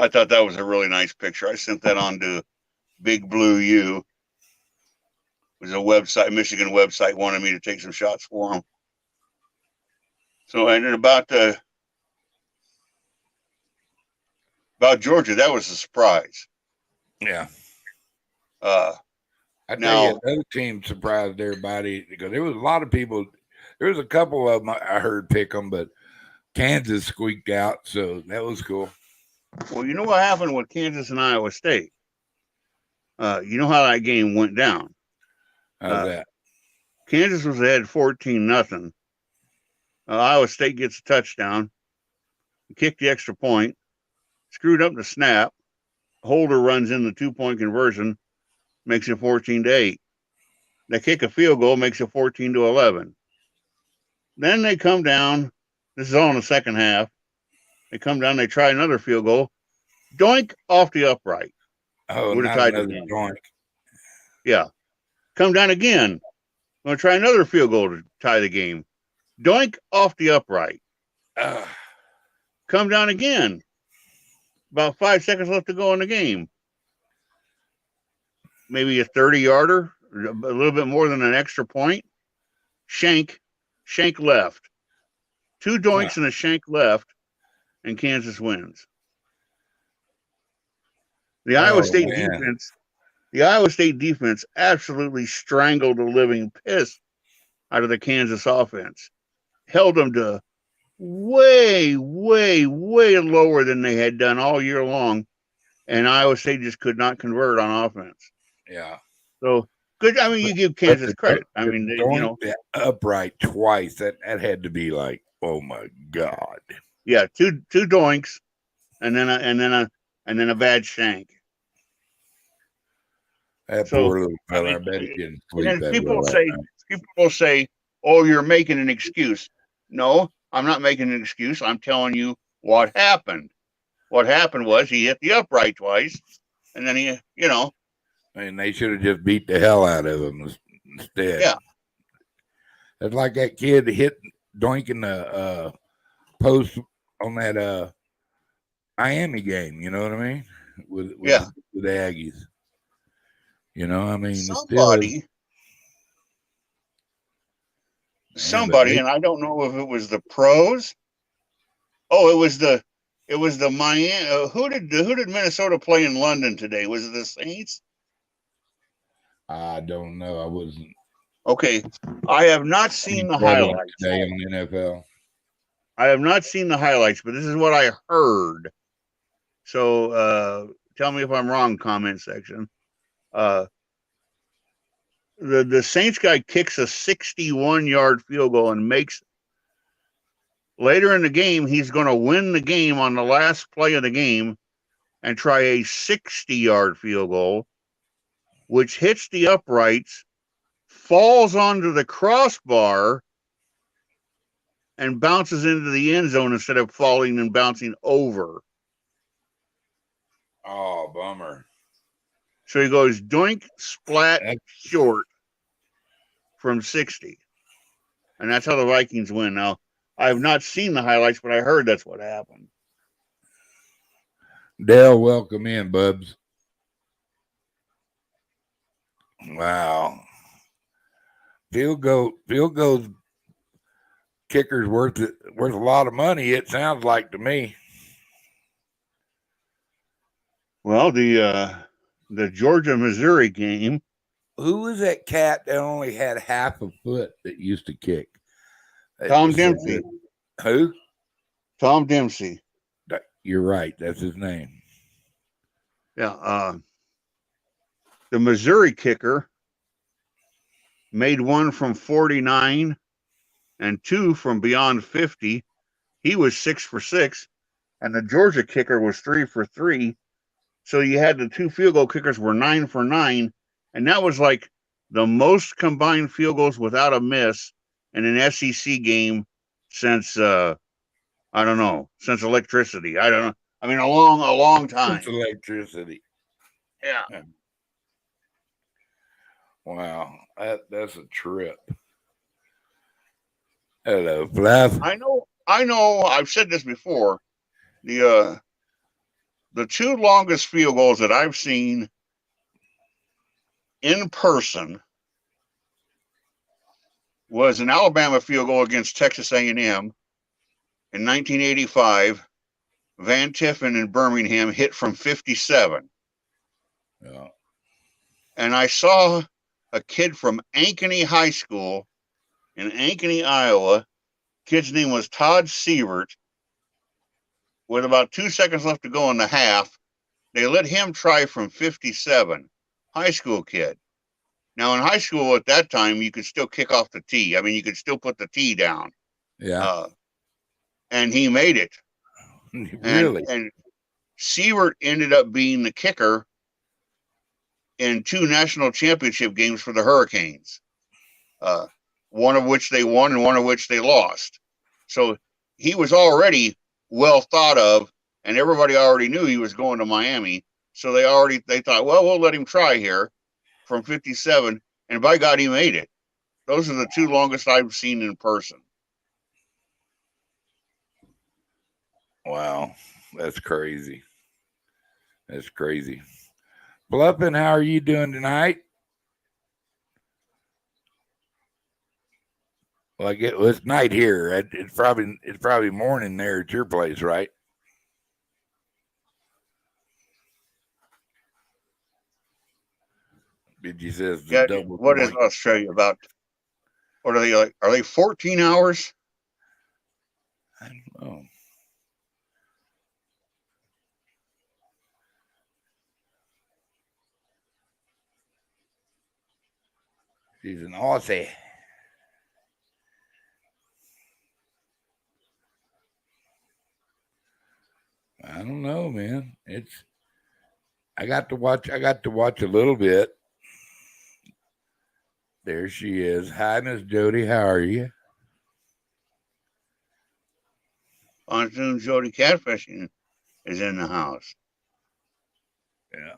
Speaker 3: thought that was a really nice picture. I sent that on to Big Blue U. It was a website, Michigan website, wanted me to take some shots for them. So, and then about Georgia, that was a surprise.
Speaker 1: Yeah.
Speaker 3: Uh,
Speaker 1: I tell
Speaker 3: Now-
Speaker 1: you, another team surprised everybody because there was a lot of people. There was a couple of them I heard pick them, but Kansas squeaked out, so that was cool.
Speaker 3: well, you know what happened with Kansas and Iowa State? You know how that game went down.
Speaker 1: How's that?
Speaker 3: Kansas was ahead 14-0. Iowa State gets a touchdown, kicked the extra point, screwed up the snap. Holder runs in the 2-point conversion, makes it 14-8. They kick a field goal, makes it 14-11. Then they come down. This is all in the second half. They come down, they try another field goal. Doink off the upright.
Speaker 1: Oh,
Speaker 3: Would have
Speaker 1: not
Speaker 3: tied the
Speaker 1: another
Speaker 3: game.
Speaker 1: joint.
Speaker 3: Yeah. Come down again. Going to try another field goal to tie the game. Doink off the upright. Come down again. About 5 seconds left to go in the game. Maybe a 30-yarder, a little bit more than an extra point. Shank left. 2 doinks and a shank left, and Kansas wins. The Iowa State defense absolutely strangled the living piss out of the Kansas offense. Held them to way, way, way lower than they had done all year long, and Iowa State just could not convert on offense.
Speaker 1: Yeah.
Speaker 3: So good. I mean, you give Kansas credit. I mean, you know,
Speaker 1: the upright twice. That had to be like, oh my God.
Speaker 3: Yeah, two doinks, and then a bad shank.
Speaker 1: That poor little fella. I bet he didn't sleep
Speaker 3: And then
Speaker 1: that
Speaker 3: people
Speaker 1: well.
Speaker 3: will say, "Oh, you're making an excuse." No, I'm not making an excuse. I'm telling you what happened. What happened was he hit the upright twice, and then he, you know.
Speaker 1: And they should have just beat the hell out of him instead.
Speaker 3: Yeah.
Speaker 1: It's like that kid hit doinking the post on that Miami game. You know what I mean? With the Aggies. You know, I mean,
Speaker 3: somebody, and I don't know if it was the pros. Oh, it was the Miami. Who did Minnesota play in London today? Was it the Saints?
Speaker 1: I don't know. I wasn't.
Speaker 3: Okay, I have not seen the highlights
Speaker 1: today on the NFL.
Speaker 3: I have not seen the highlights, but this is what I heard. So tell me if I'm wrong, comment section. The Saints guy kicks a 61-yard field goal and makes it. Later in the game, he's going to win the game on the last play of the game and try a 60-yard field goal, which hits the uprights, falls onto the crossbar, and bounces into the end zone instead of falling and bouncing over.
Speaker 1: Oh, bummer.
Speaker 3: So he goes doink, splat, short from 60. And that's how the Vikings win. Now, I have not seen the highlights, but I heard that's what happened.
Speaker 1: Dale, welcome in, Bubs. Wow. Field goals kicker's worth a lot of money, it sounds like to me.
Speaker 3: Well, the Georgia-Missouri game.
Speaker 1: Who was that cat that only had half a foot that used to kick?
Speaker 3: Tom Dempsey.
Speaker 1: Who?
Speaker 3: Tom Dempsey.
Speaker 1: You're right. That's his name.
Speaker 3: Yeah. The Missouri kicker made one from 49 and 2 from beyond 50. He was 6 for 6. And the Georgia kicker was 3 for 3. So you had the 2 field goal kickers were 9 for 9. And that was like the most combined field goals without a miss in an SEC game since, since electricity. I I mean, a long time.
Speaker 1: It's electricity.
Speaker 3: Yeah.
Speaker 1: Wow, that's a trip. Hello, Fluff.
Speaker 3: I know. I've said this before. The two longest field goals that I've seen in person was an Alabama field goal against Texas A&M in 1985. Van Tiffen in Birmingham hit from 57.
Speaker 1: Yeah.
Speaker 3: And I saw a kid from Ankeny High School in Ankeny, Iowa. Kid's name was Todd Sievert. With about 2 seconds left to go in the half, they let him try from 57. High school kid. Now, in high school at that time, you could still kick off the tee. I mean, you could still put the tee down.
Speaker 1: Yeah.
Speaker 3: And he made it.
Speaker 1: Really?
Speaker 3: And Sievert ended up being the kicker in 2 national championship games for the Hurricanes, one of which they won and one of which they lost. So he was already well thought of, and everybody already knew he was going to Miami. So they thought, well, we'll let him try here from 57, and by God, he made it. Those are the 2 longest I've seen in person.
Speaker 1: Wow, that's crazy. That's crazy. Bluffin, how are you doing tonight? Well, it's night here. It's probably morning there at your place, right? Did you say it's
Speaker 3: Yeah,
Speaker 1: double?
Speaker 3: what is Australia about? What are they like? Are they 14 hours?
Speaker 1: I don't know. She's an Aussie. I don't know, man. I got to watch a little bit. There she is. Hi, Miss Jody. How are you?
Speaker 3: Pontoon Jody Catfishing is in the house.
Speaker 1: Yeah.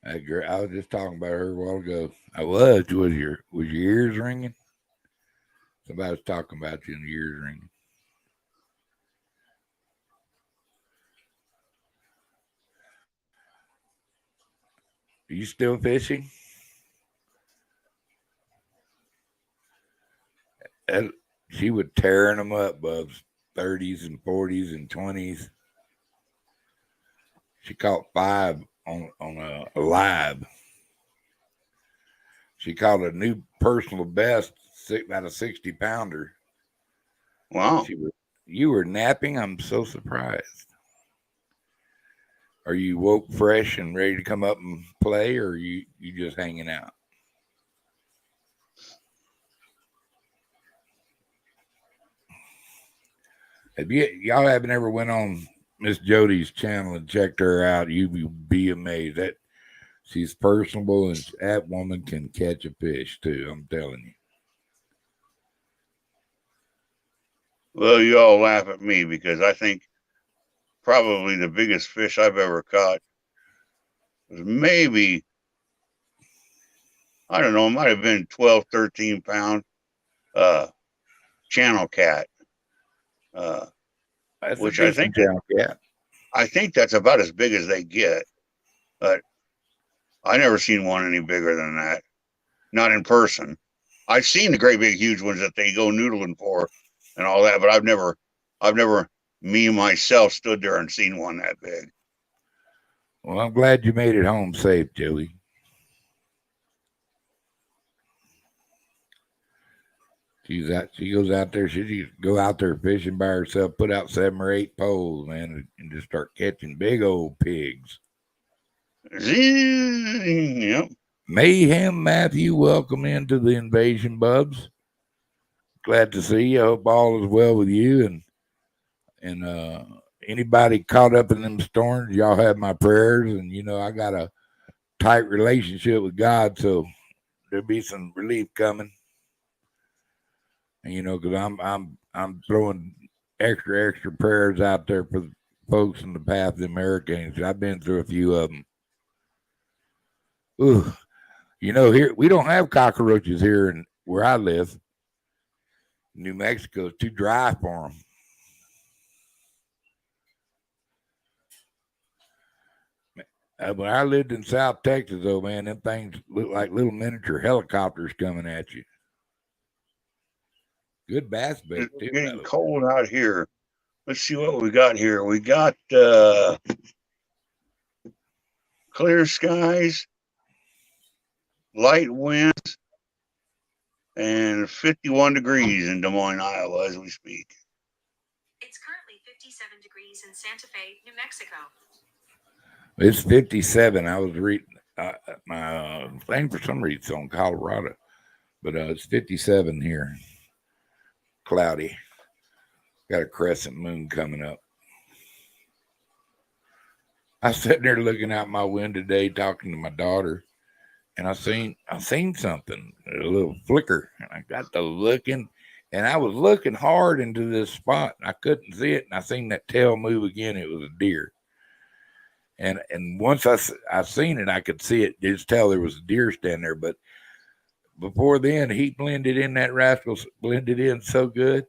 Speaker 1: I was just talking about her a while ago. Was your ears ringing? Somebody was talking about you and your ears ringing. Are you still fishing? She was tearing them up, Bubs. 30s and 40s and 20s. She caught 5 on a live. She caught a new personal best, about a 60-pounder.
Speaker 3: Wow.
Speaker 1: You were napping? I'm so surprised. Are you woke fresh and ready to come up and play, or are you just hanging out? Y'all haven't ever went on Miss Jody's channel and checked her out? You would be amazed. That she's personable, and that woman can catch a fish too. I'm telling you.
Speaker 3: Well, you all laugh at me because I think probably the biggest fish I've ever caught was maybe, I don't know, it might have been 12, 13 pound channel cat. Which I think I think that's about as big as they get. But I never seen one any bigger than that. Not in person. I've seen the great big huge ones that they go noodling for and all that, but I've never me myself stood there and seen one that big.
Speaker 1: Well, I'm glad you made it home safe, Joey. She goes out there. She go out there fishing by herself, put out 7 or 8 poles, man, and just start catching big old pigs.
Speaker 3: Yep.
Speaker 1: Mayhem Matthew, welcome into the invasion, Bubs. Glad to see you. I hope all is well with you and anybody caught up in them storms. Y'all have my prayers, and I got a tight relationship with God, so there'll be some relief coming. And because I'm throwing extra prayers out there for the folks in the path of the hurricanes. I've been through a few of them. Ooh, here we don't have cockroaches here in where I live. New Mexico is too dry for them. When I lived in South Texas, though, man, them things look like little miniature helicopters coming at you. Good bass bait,
Speaker 3: It's
Speaker 1: too.
Speaker 3: getting cold out here. Let's see what we got here. We got clear skies, light winds, and 51 degrees in Des Moines, Iowa, as we speak.
Speaker 2: It's currently 57 degrees in Santa Fe, New Mexico.
Speaker 1: It's 57. I was reading my thing for some reason it's on Colorado, but it's 57 here. Cloudy. Got a crescent moon coming up. I was sitting there looking out my window today, talking to my daughter, and I seen something, a little flicker, and I got to looking, and I was looking hard into this spot, and I couldn't see it, and I seen that tail move again. It was a deer. And once I seen it, I could see it. Just tell there was a deer standing there. But before then, he blended in. That rascal blended in so good.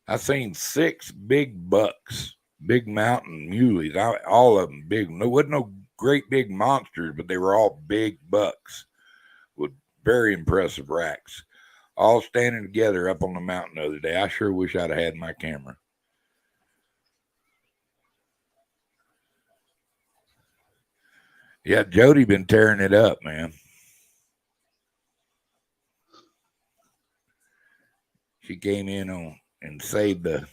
Speaker 1: I seen 6 big bucks, big mountain muleys. All of them big. There wasn't no great big monsters, but they were all big bucks with very impressive racks, all standing together up on the mountain the other day. I sure wish I'd have had my camera. Yeah, Jody been tearing it up, man. She came in on and saved the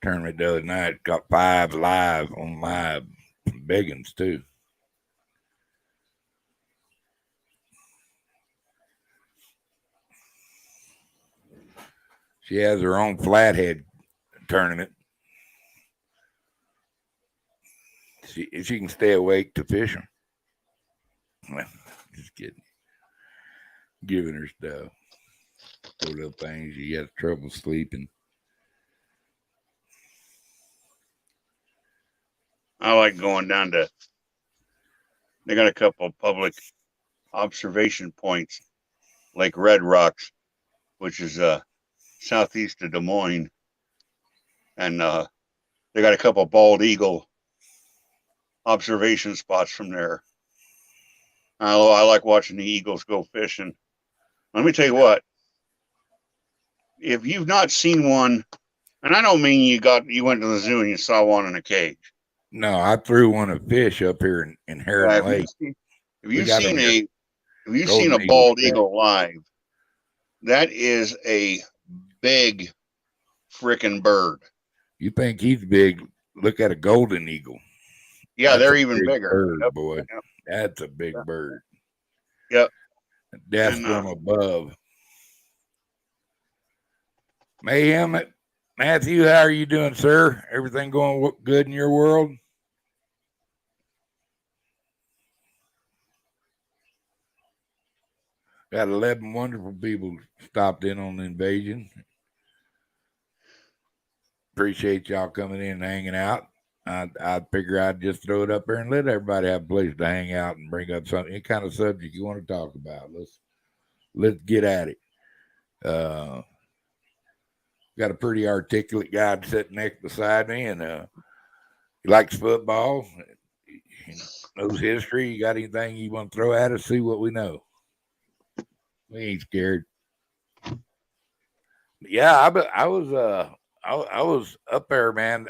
Speaker 1: tournament the other night. Got 5 live big ones too. She has her own flathead tournament. She can stay awake to fish them. Well, just kidding. Giving her stuff. Poor little thing. She has trouble sleeping.
Speaker 3: I like going down to, they got a couple of public observation points, Lake Red Rocks, which is southeast of Des Moines. And they got a couple of bald eagle observation spots from there. I like watching the eagles go fishing. Let me tell you what, if you've not seen one, and I don't mean you went to the zoo and you saw one in a cage.
Speaker 1: No, I threw one of fish up here in Heron Lake.
Speaker 3: If you've seen a bald eagle live, that is a big freaking bird.
Speaker 1: You think he's big? Look at a golden eagle.
Speaker 3: Yeah, they're even bigger.
Speaker 1: Bird,
Speaker 3: yep.
Speaker 1: boy.
Speaker 3: Yep.
Speaker 1: That's a big bird.
Speaker 3: Yep.
Speaker 1: That's from above. Mayhem, Matthew, how are you doing, sir? Everything going good in your world? Got 11 wonderful people stopped in on the invasion. Appreciate y'all coming in and hanging out. I figure I'd just throw it up there and let everybody have a place to hang out and bring up something, any kind of subject you want to talk about. Let's get at it. Got a pretty articulate guy sitting next beside me, and he likes football. He knows history. You got anything you want to throw at us? See what we know. We ain't scared. Yeah, I was up there, man,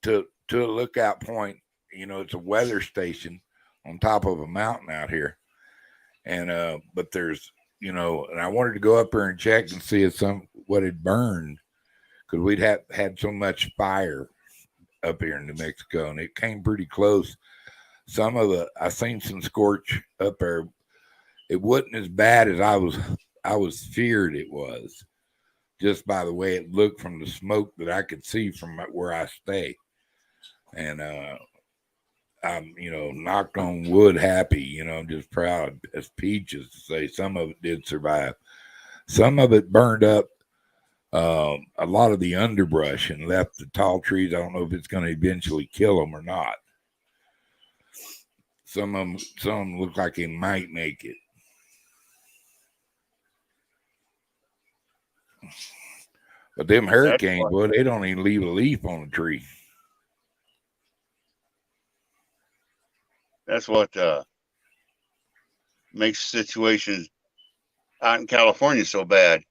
Speaker 1: to a lookout point. It's a weather station on top of a mountain out here, and but there's and I wanted to go up there and check and see if what had burned, because we'd had so much fire up here in New Mexico, and it came pretty close. I seen some scorch up there. It wasn't as bad as I was feared it was, just by the way it looked from the smoke that I could see from where I stay. And I'm, knocked on wood happy, I'm just proud as peaches to say some of it did survive. Some of it burned up a lot of the underbrush and left the tall trees. I don't know if it's going to eventually kill them or not. Some of them look like they might make it. But them hurricanes, boy, they don't even leave a leaf on a tree.
Speaker 3: That's what makes situations out in California so bad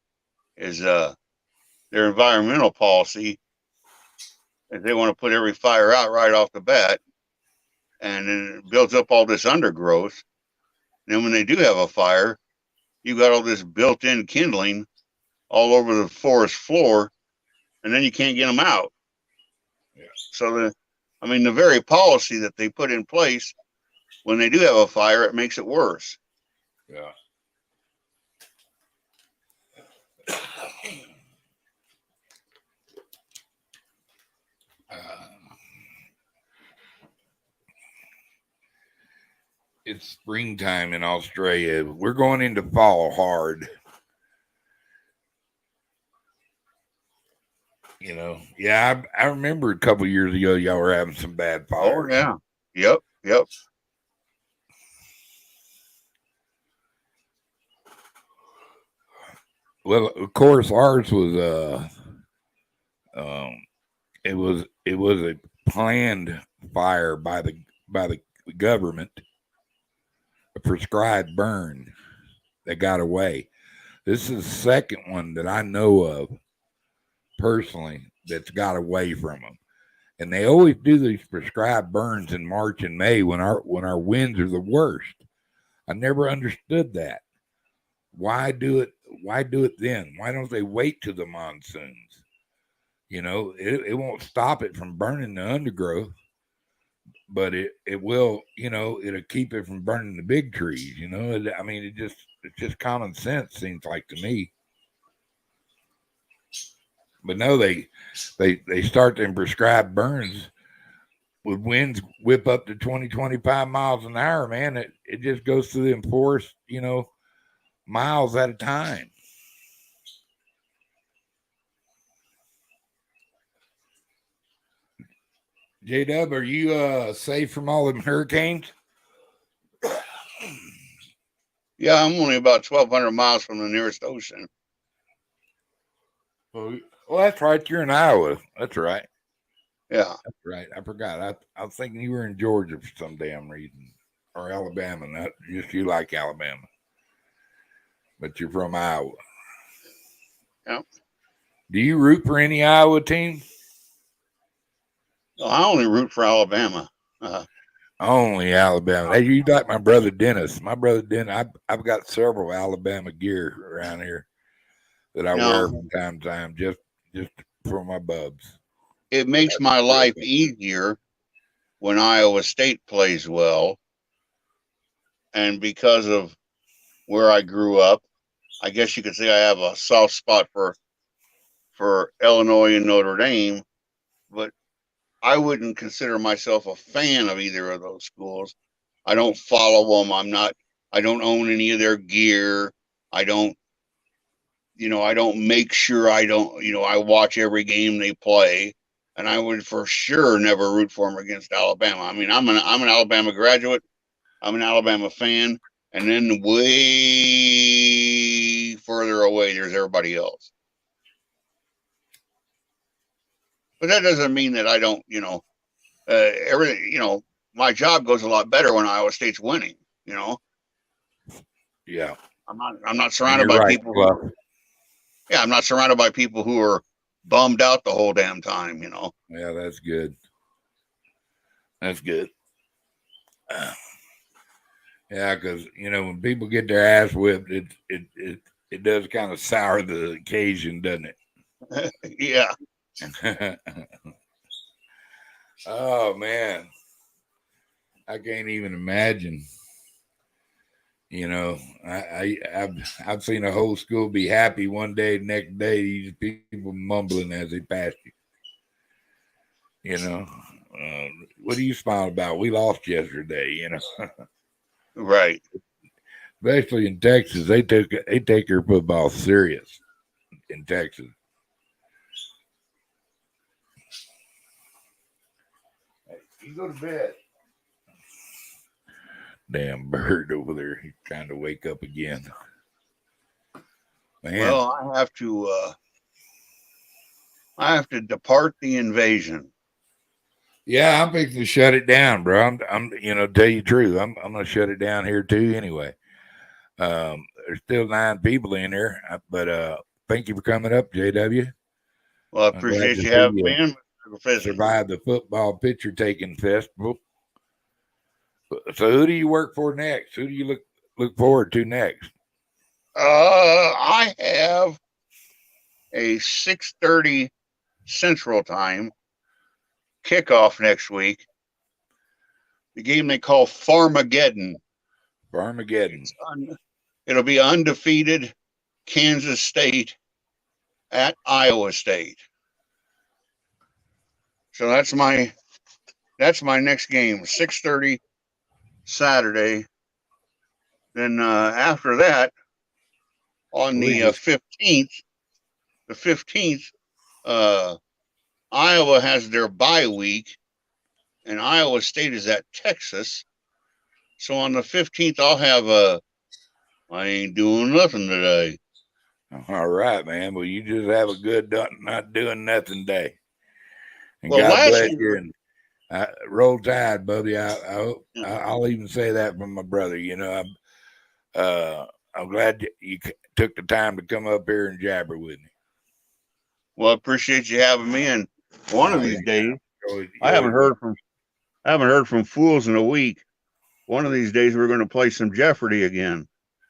Speaker 3: is their environmental policy. Is they want to put every fire out right off the bat, and then it builds up all this undergrowth. And then when they do have a fire, you got all this built-in kindling all over the forest floor, and then you can't get them out.
Speaker 1: Yeah.
Speaker 3: So the very policy that they put in place, when they do have a fire, it makes it worse.
Speaker 1: Yeah. It's springtime in Australia. We're going into fall hard. You know, yeah, I remember a couple years ago y'all were having some bad fires.
Speaker 3: Oh yeah, yep.
Speaker 1: Well, of course, ours was it was a planned fire by the government, a prescribed burn that got away. This is the second one that I know of personally that's got away from them. And they always do these prescribed burns in March and May when our winds are the worst. I never understood that. Why do it? Why do it then? Why don't they wait to the monsoons? You know, it won't stop it from burning the undergrowth, but it will. You know, it'll keep it from burning the big trees. You know, it's just common sense seems like to me. But no, they start them prescribed burns with winds whip up to 20, 25 miles an hour, man. It just goes through them forests, you know, miles at a time. J-Dub, are you safe from all them hurricanes?
Speaker 3: Yeah, I'm only about 1,200 miles from the nearest ocean.
Speaker 1: Well, that's right. You're in Iowa. That's right.
Speaker 3: Yeah.
Speaker 1: That's right. I forgot. I was thinking you were in Georgia for some damn reason. Or Alabama. Not just you like Alabama. But you're from Iowa.
Speaker 3: Yeah.
Speaker 1: Do you root for any Iowa team?
Speaker 3: No, I only root for Alabama.
Speaker 1: Only Alabama. Hey, you like my brother Dennis. My brother Dennis, I've got several Alabama gear around here that I wear from time to time just for my bubs.
Speaker 3: It makes my life easier when Iowa State plays well. And because of where I grew up, I guess you could say I have a soft spot for Illinois and Notre Dame, but I wouldn't consider myself a fan of either of those schools. I don't follow them. I don't own any of their gear. I don't make sure I watch every game they play, and I would for sure never root for them against Alabama. I mean, I'm an Alabama graduate. I'm an Alabama fan, and then way further away, there's everybody else. But that doesn't mean that I don't, everything, my job goes a lot better when Iowa State's winning,
Speaker 1: Yeah.
Speaker 3: I'm not surrounded by people I'm not surrounded by people who are bummed out the whole damn time,
Speaker 1: Yeah, that's good. That's good. Yeah, because when people get their ass whipped, it does kind of sour the occasion, doesn't it?
Speaker 3: Yeah.
Speaker 1: Oh man, I can't even imagine. I've seen a whole school be happy one day, the next day these people mumbling as they pass you. What are you smiling about? We lost yesterday,
Speaker 3: Right.
Speaker 1: Especially in Texas, they take their football serious in Texas. can go to bed. Damn bird over there. He's trying to wake up again. Man.
Speaker 3: Well, I have to depart the invasion.
Speaker 1: Yeah, I'm fixing to shut it down, bro. I'm tell you the truth. I'm gonna shut it down here too anyway. There's still 9 people in there, but thank you for coming up, JW.
Speaker 3: Well, I
Speaker 1: I'm glad
Speaker 3: appreciate
Speaker 1: to
Speaker 3: you
Speaker 1: see
Speaker 3: having
Speaker 1: you
Speaker 3: me in, Mr. Pheasant.
Speaker 1: survive the football picture taking festival. So who do you work for next? Who do you look forward to next?
Speaker 3: I have a 6:30 Central Time kickoff next week. The game they call Farmageddon.
Speaker 1: Farmageddon.
Speaker 3: It'll be undefeated Kansas State at Iowa State. So that's my next game, 6:30 Saturday. Then after that, on the 15th, Iowa has their bye week, and Iowa State is at Texas. So on the 15th, I'll have I ain't doing nothing today.
Speaker 1: All right, man. Well, you just have a good not doing nothing day. And
Speaker 3: Well,
Speaker 1: God bless
Speaker 3: year,
Speaker 1: you. And roll tide, buddy. I'll even say that from my brother. I'm glad you took the time to come up here and jabber with me.
Speaker 3: Well, I appreciate you having me. And one of these days, I haven't heard from fools in a week. One of these days, we're going to play some Jeopardy again.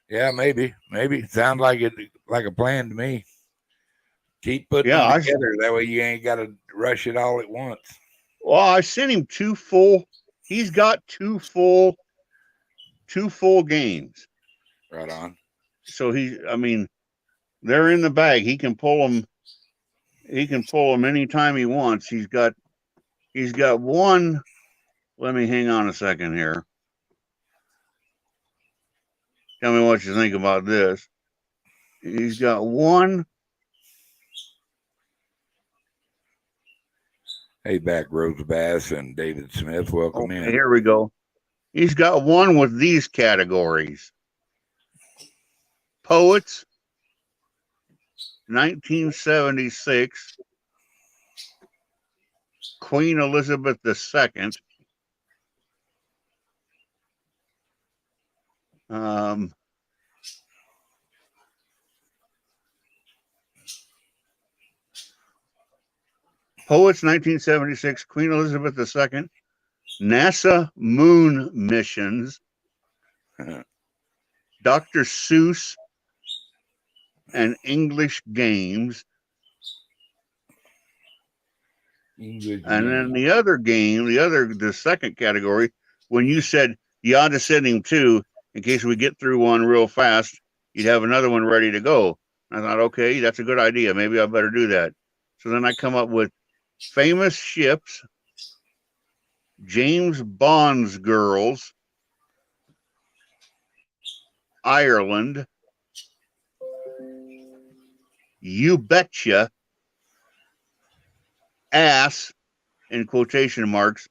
Speaker 1: Yeah, maybe. Sounds like a plan to me. Keep putting them together. That way you ain't got to rush it all at once.
Speaker 3: Well, I sent him 2 full. He's got 2 full games.
Speaker 1: Right on.
Speaker 3: So they're in the bag. He can pull them. He can pull them anytime he wants. He's got one. Let me hang on a second here. Tell me what you think about this. He's got one.
Speaker 1: Hey, back Rose Bass and David Smith. Welcome in.
Speaker 3: Here we go. He's got one with these categories. Poets, 1976. Queen Elizabeth II. Poets, 1976, Queen Elizabeth II, NASA moon missions, Dr. Seuss, and English games. And then the other game, the second category, when you said you ought to send him 2 in case we get through one real fast, you'd have another one ready to go. I thought, okay, that's a good idea. Maybe I better do that. So then I come up with famous ships, James Bond's girls, Ireland, you betcha, ass, in quotation marks,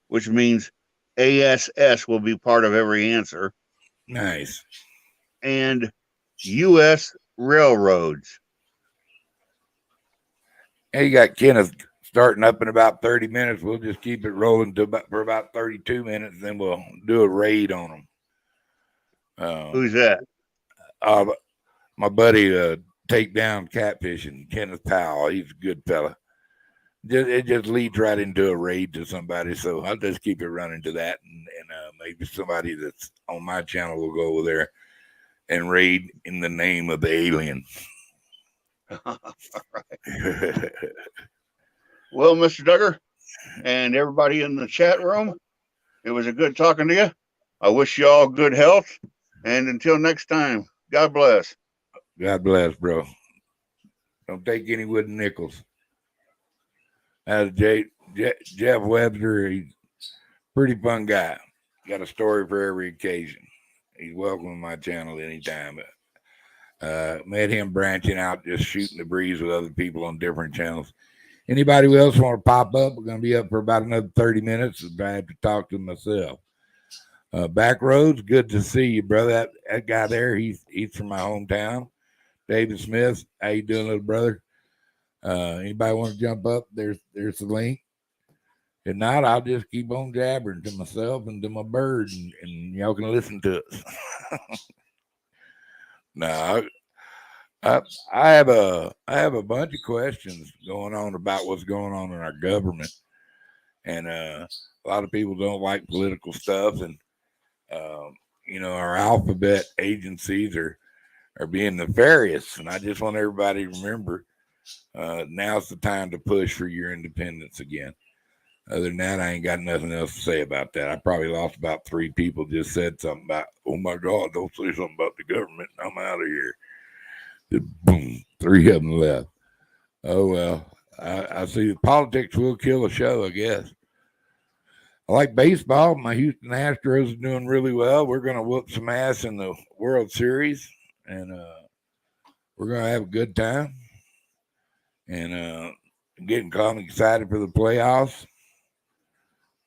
Speaker 3: which means ASS will be part of every answer.
Speaker 1: Nice.
Speaker 3: And U.S. railroads.
Speaker 1: Hey, you got Kenneth starting up in about 30 minutes. We'll just keep it rolling for about 32 minutes, then we'll do a raid on them.
Speaker 3: Who's that?
Speaker 1: My buddy, Takedown Catfishing, Kenneth Powell. He's a good fella. It just leads right into a raid to somebody, so I'll just keep it running to that, and maybe somebody that's on my channel will go over there and raid in the name of the alien.
Speaker 3: All right. Well, Mr. Duggar and everybody in the chat room, it was a good talking to you. I wish you all good health, and until next time, God bless.
Speaker 1: God bless, bro. Don't take any wooden nickels. Jeff Webster, he's a pretty fun guy. Got a story for every occasion. He's welcome to my channel anytime. Met him branching out, just shooting the breeze with other people on different channels. Anybody else want to pop up? We're going to be up for about another 30 minutes. I have to talk to myself. Back roads, good to see you, brother. That guy there, he's from my hometown. David Smith, how you doing, little brother? Anybody want to jump up? There's the link. If not, I'll just keep on jabbering to myself and to my bird, and y'all can listen to us. No, I have a bunch of questions going on about what's going on in our government, and a lot of people don't like political stuff, and our alphabet agencies are being nefarious, and I just want everybody to remember now's the time to push for your independence again. Other than that, I ain't got nothing else to say about that. I probably lost about 3 people just said something about, oh my God, don't say something about the government. I'm out of here. Just boom, 3 of them left. Oh, well, I see the politics will kill a show, I guess. I like baseball. My Houston Astros are doing really well. We're going to whoop some ass in the World Series, and we're going to have a good time. And getting calm excited for the playoffs.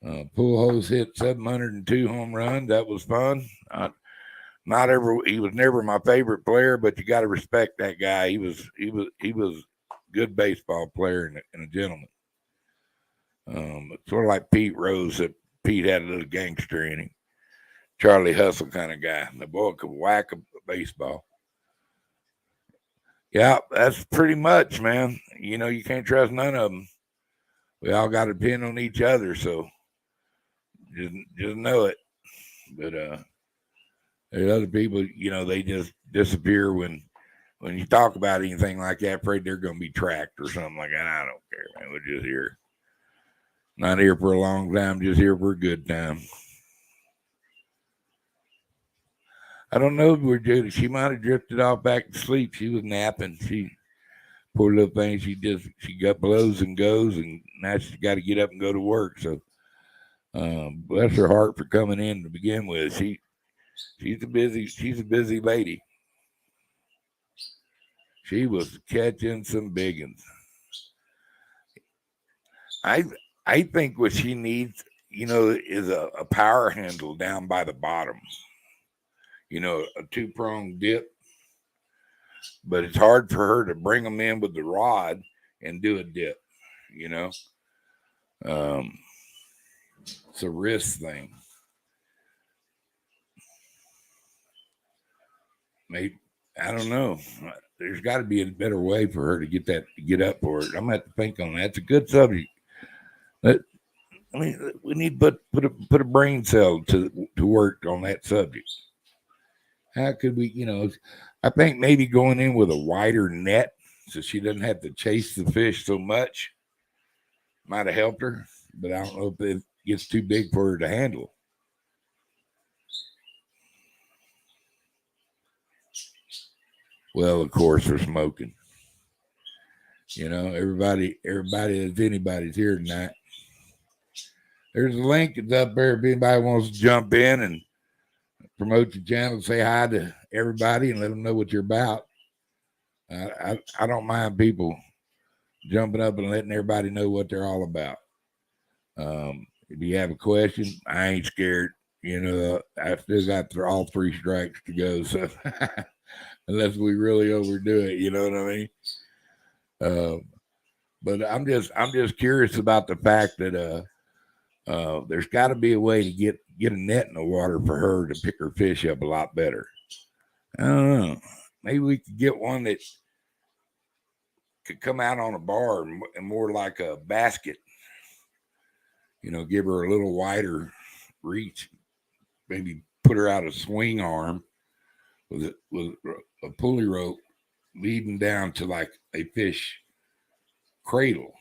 Speaker 1: Pujols hit 702 home runs. That was fun. He was never my favorite player, but you got to respect that guy. He was a good baseball player and a gentleman. Sort of like Pete Rose. That Pete had a little gangster in him. Charlie Hustle kind of guy. The boy could whack a baseball. Yeah, that's pretty much, man. You can't trust none of them. We all got to depend on each other, so just know it. But there's other people, they just disappear when you talk about anything like that. Afraid they're going to be tracked or something like that. I don't care, man. We're just here. Not here for a long time, just here for a good time. I don't know where Judy. She might have drifted off back to sleep. She was napping. Poor little thing. She got blows and goes, and now she's got to get up and go to work. So, bless her heart for coming in to begin with. She's a busy lady. She was catching some biggins. I think what she needs, is a power handle down by the bottom. A 2-pronged dip. But it's hard for her to bring them in with the rod and do a dip. It's a wrist thing. Maybe, I don't know. There's got to be a better way for her to get up for it. I'm gonna have to think on that. It's a good subject. We need to put a brain cell to work on that subject. How could we, I think maybe going in with a wider net so she doesn't have to chase the fish so much might have helped her, but I don't know if it gets too big for her to handle. Well, of course, we're smoking. Everybody that's anybody's here tonight. There's a link. It's up there if anybody wants to jump in and promote your channel, say hi to everybody and let them know what you're about. I don't mind people jumping up and letting everybody know what they're all about. If you have a question, I ain't scared. I still got all 3 strikes to go. So unless we really overdo it, you know what I mean? But I'm just curious about the fact that there's got to be a way to get a net in the water for her to pick her fish up a lot better. I don't know. Maybe we could get one that could come out on a bar and more like a basket. Give her a little wider reach. Maybe put her out a swing arm with a pulley rope leading down to like a fish cradle.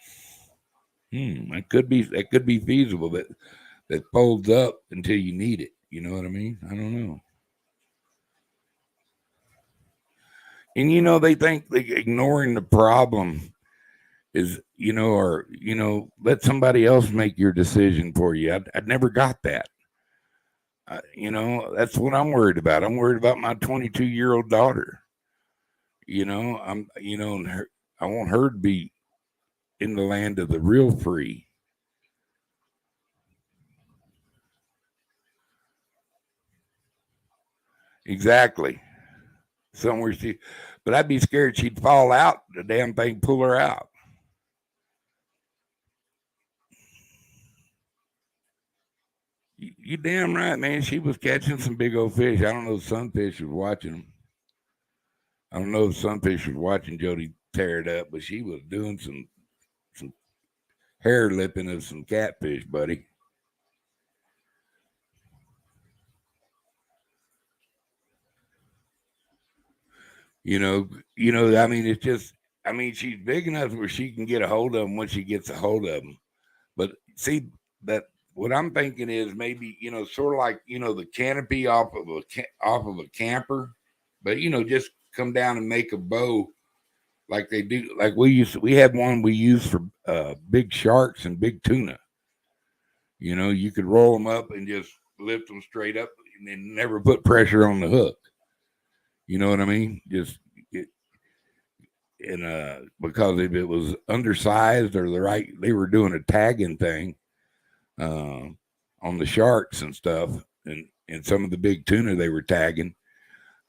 Speaker 1: That could be feasible. That folds up until you need it. You know what I mean? I don't know. And they think ignoring the problem is, let somebody else make your decision for you. I'd never got that. That's what I'm worried about. I'm worried about my 22-year-old daughter. I want her to be in the land of the real free. Exactly. Somewhere but I'd be scared she'd fall out. The damn thing pull her out. You damn right, man. She was catching some big old fish. I don't know if Sunfish was watching them. I don't know if Sunfish was watching Jody tear it up, but she was doing some hair lipping of some catfish, buddy. You know. I mean, it's just. I mean, she's big enough where she can get a hold of them when she gets a hold of them. But see that what I'm thinking is maybe sort of like the canopy off of a camper, but just come down and make a bow like they do. Like we had one we used for big sharks and big tuna. You could roll them up and just lift them straight up and then never put pressure on the hook. You know what I mean? Just because if it was undersized or they were doing a tagging thing on the sharks and stuff, and some of the big tuna they were tagging.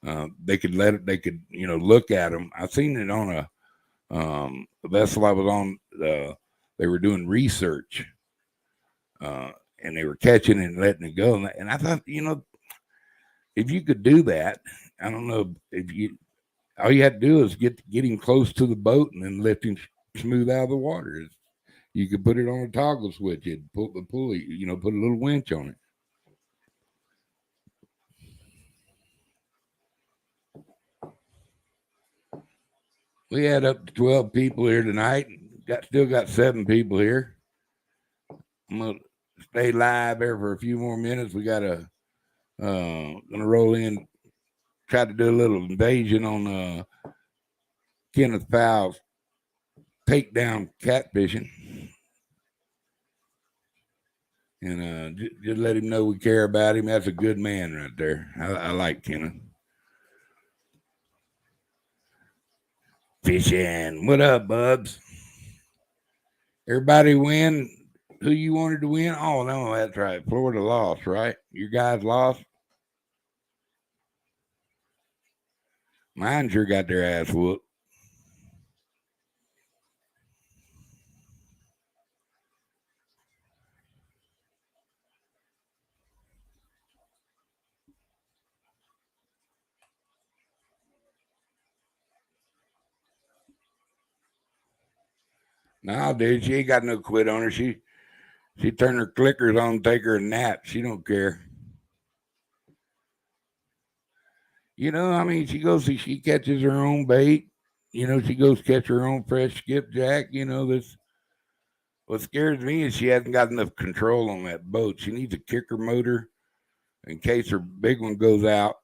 Speaker 1: They could look at them. I seen it on a vessel I was on. They were doing research, and they were catching and letting it go. And I thought, if you could do that, I don't know if all you had to do is get him close to the boat and then lift him smooth out of the water. You could put it on a toggle switch. It'd pull the pulley, put a little winch on it. We had up to 12 people here tonight. Still got 7 people here. I'm gonna stay live there for a few more minutes. We gotta gonna roll in, try to do a little invasion on Kenneth Powell's takedown catfishing. And just let him know we care about him. That's a good man right there. I like Kenneth. Fishing. What up, Bubs? Everybody win who you wanted to win? Oh, no, that's right. Florida lost, right? Your guys lost? Mine sure got their ass whooped. No, dude, she ain't got no quit on her. She turned her clickers on, take her a nap. She don't care. I mean, she catches her own bait. She goes catch her own fresh skipjack. What scares me is she hasn't got enough control on that boat. She needs a kicker motor in case her big one goes out,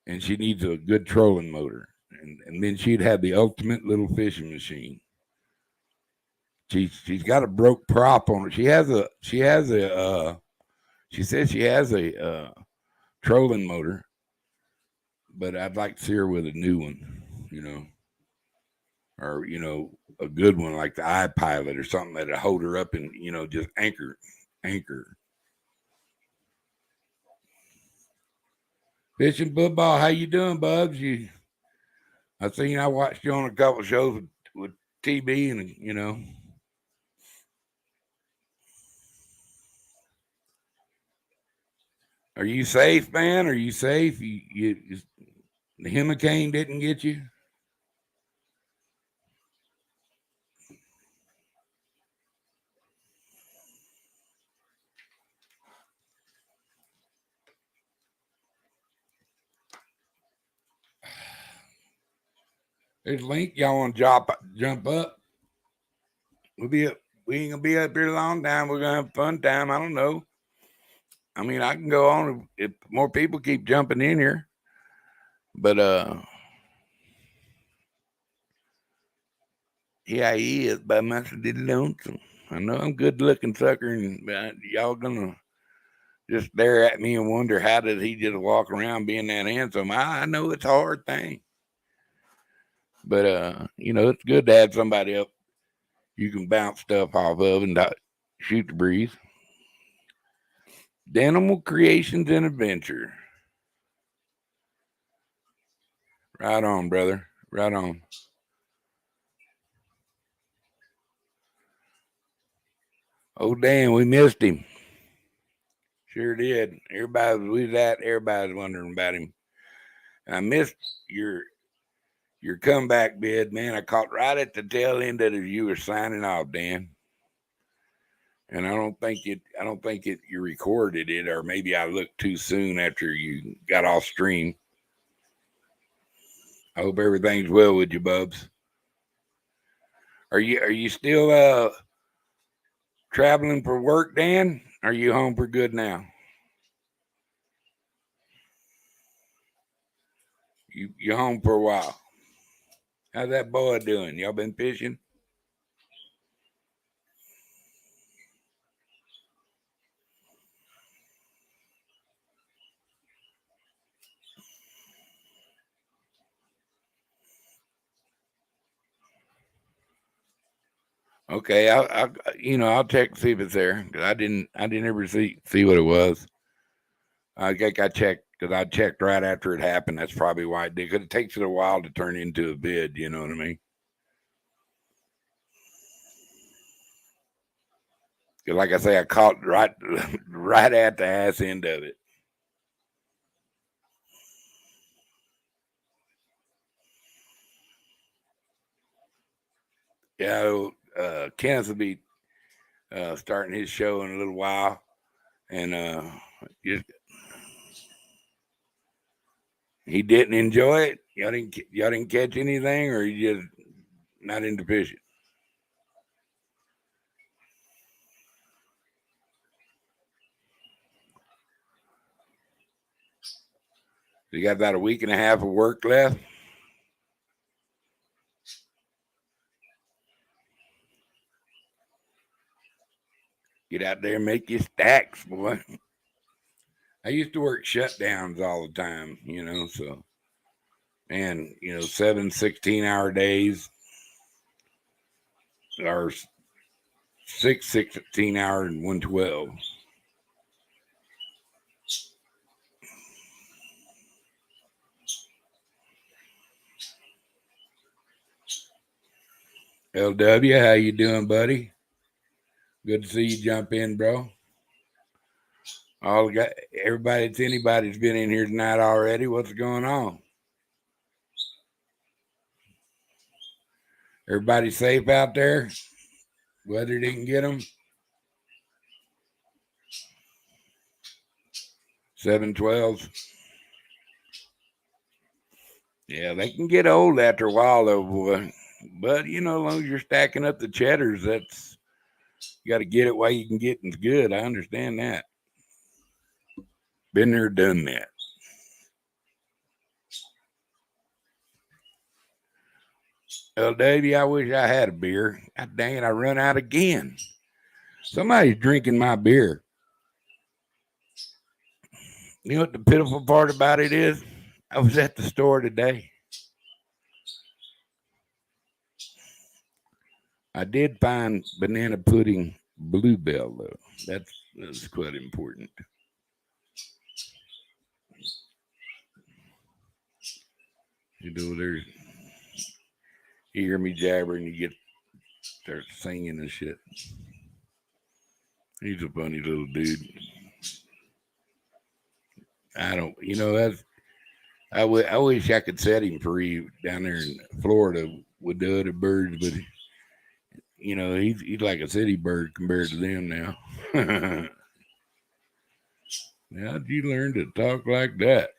Speaker 1: and she needs a good trolling motor. And then she'd have the ultimate little fishing machine. She's got a broke prop on her. She says she has a trolling motor, but I'd like to see her with a new one, or a good one like the iPilot or something that'll hold her up and just anchor. Fishing football, how you doing, Bubs? I watched you on a couple of shows with TB, and Are you safe, man? Are you safe? The hurricane didn't get you? There's Link. Y'all want to jump up? We ain't gonna be up here a long time. We're gonna have a fun time. I don't know. I mean, I can go on if more people keep jumping in here. But yeah, he is by myself. Lonesome. I know I'm good looking sucker, and y'all gonna just stare at me and wonder how did he just walk around being that handsome. I know it's a hard thing. But it's good to have somebody up you can bounce stuff off of and shoot the breeze. Danimal Creations and Adventure. Right on, brother. Right on. Oh, damn, we missed him. Sure did. Everybody's wondering about him. I missed your comeback bid, man. I caught right at the tail end of it. You were signing off, Dan. And I don't think you recorded it, or maybe I looked too soon after you got off stream. I hope everything's well with you, Bubs. Are you still traveling for work, Dan? Are you home for good now? You home for a while. How's that boy doing? Y'all been fishing? Okay, I'll check to see if it's there, because I didn't ever see what it was. I think I checked, because I checked right after it happened. That's probably why it did, because it takes it a while to turn into a bid. You know what I mean? Because like I say, I caught right at the ass end of it. Yeah, Kenneth will be starting his show in a little while, and he didn't enjoy it. Y'all didn't catch anything, or you just not into fishing? You got about a week and a half of work left. Get out there and make your stacks, boy. I used to work shutdowns all the time, so, and, 7 16-hour days, or 6 16-hour and 112. LW, how you doing, buddy? Good to see you jump in, bro. Anybody's been in here tonight already. What's going on? Everybody safe out there? Weather didn't get them? 712s. Yeah, they can get old after a while, though, boy. But, as long as you're stacking up the cheddars, you got to get it while you can get it's good. I understand that. Been there, done that. Well, Davey, I wish I had a beer. God dang it, I run out again. Somebody's drinking my beer. You know what the pitiful part about it is? I was at the store today. I did find banana pudding bluebell, though. That's quite important. You hear me jabbering, you start singing and shit. He's a funny little dude. I wish I could set him free down there in Florida with the other birds, but he's like a city bird compared to them now. How'd you learn to talk like that?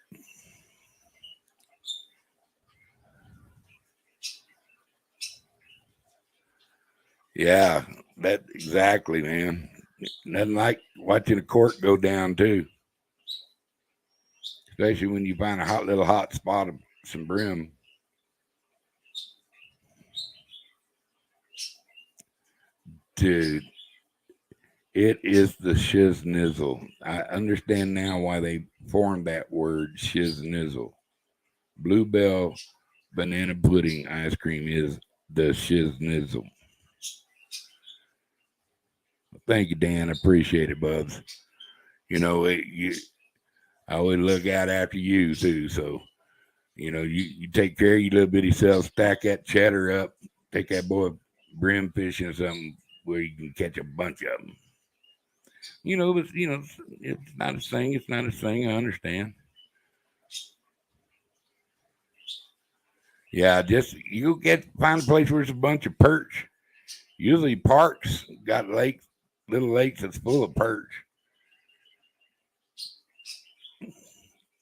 Speaker 1: Yeah, that exactly, man. Nothing like watching a cork go down too. Especially when you find a little hot spot of some brim. Dude, it is the shiznizzle. I understand now why they formed that word, shiznizzle. Bluebell banana pudding ice cream is the shiznizzle. Thank you, Dan. I appreciate it, Bubs. You know, I always look out after you too. So, you take care of your little bitty self, stack that cheddar up, take that boy brim fishing or something where you can catch a bunch of them. But it's not a thing. It's not a thing. I understand. Yeah, just you find a place where there's a bunch of perch. Usually parks got lakes, little lakes that's full of perch.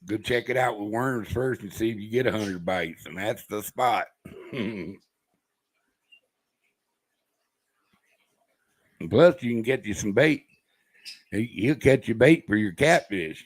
Speaker 1: Go check it out with worms first and see if you get 100 bites, and that's the spot. And plus, you can get you some bait. You'll catch your bait for your catfish.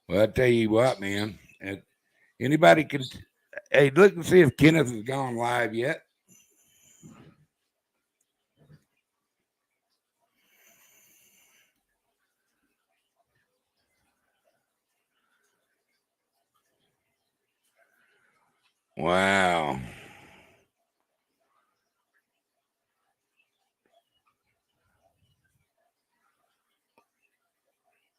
Speaker 1: Well, I tell you what, man. Anybody can. Hey, look and see if Kenneth has gone live yet. Wow.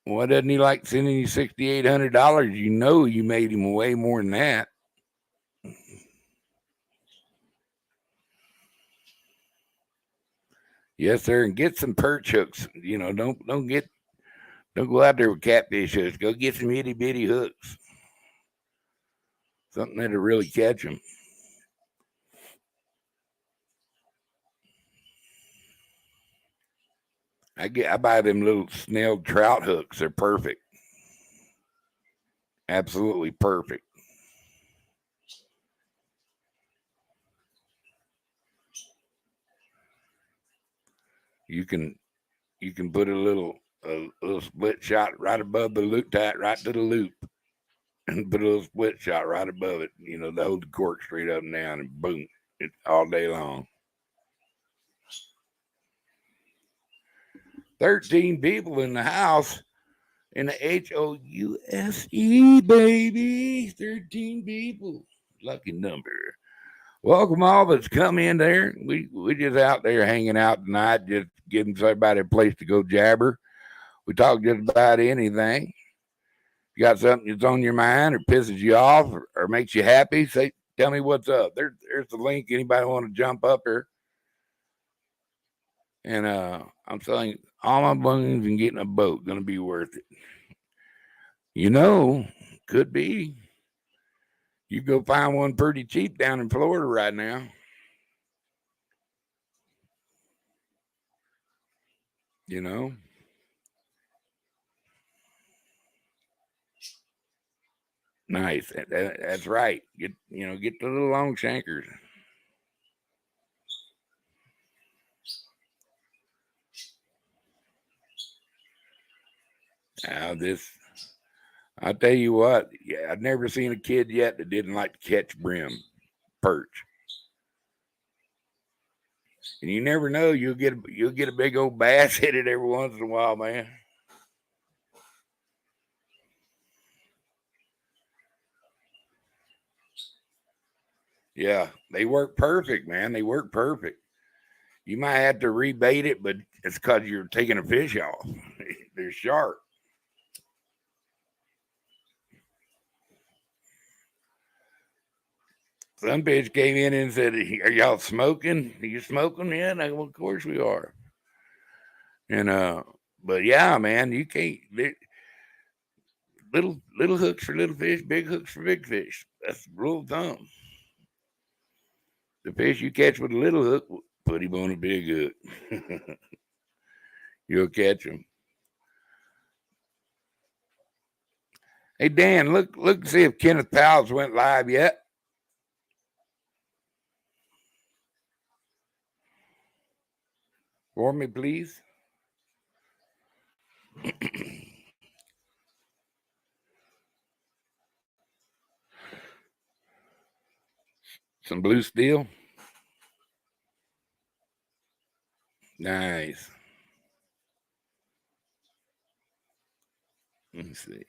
Speaker 1: Why doesn't he like sending you $6,800? You know you made him way more than that. Yes, sir. And get some perch hooks. Don't go out there with catfish hooks. Go get some itty bitty hooks. Something that'll really catch them. I buy them little snail trout hooks. They're perfect. Absolutely perfect. You can put a little split shot right above the loop, tie it right to the loop, and put a little split shot right above it. To hold the cork straight up and down, and boom, it's all day long. 13 people in the house in the HOUSE, baby. 13 people. Lucky number. Welcome all that's come in there. We just out there hanging out tonight, just giving everybody a place to go jabber. We talk just about anything. You got something that's on your mind or pisses you off or makes you happy, tell me what's up. There's the link. Anybody want to jump up here? And I'm telling all my bones and getting a boat gonna be worth it. Could be. You go find one pretty cheap down in Florida right now. Nice. That's right. Get the little long shankers. Now I'll tell you what. Yeah, I've never seen a kid yet that didn't like to catch brim, perch. And you never know, you'll get a big old bass hit it every once in a while, man. Yeah, they work perfect, man. They work perfect. You might have to rebait it, but it's because you're taking a fish off. They're sharp. Some bitch came in and said, "Are y'all smoking? Are you smoking?" Yeah, well, of course we are. And but yeah, man, you can't. Little hooks for little fish, big hooks for big fish. That's the rule of thumb. The fish you catch with a little hook, put him on a big hook. You'll catch him. Hey Dan, look and see if Kenneth Powell's went live yet. For me, please. Some blue steel. Nice. Let me see.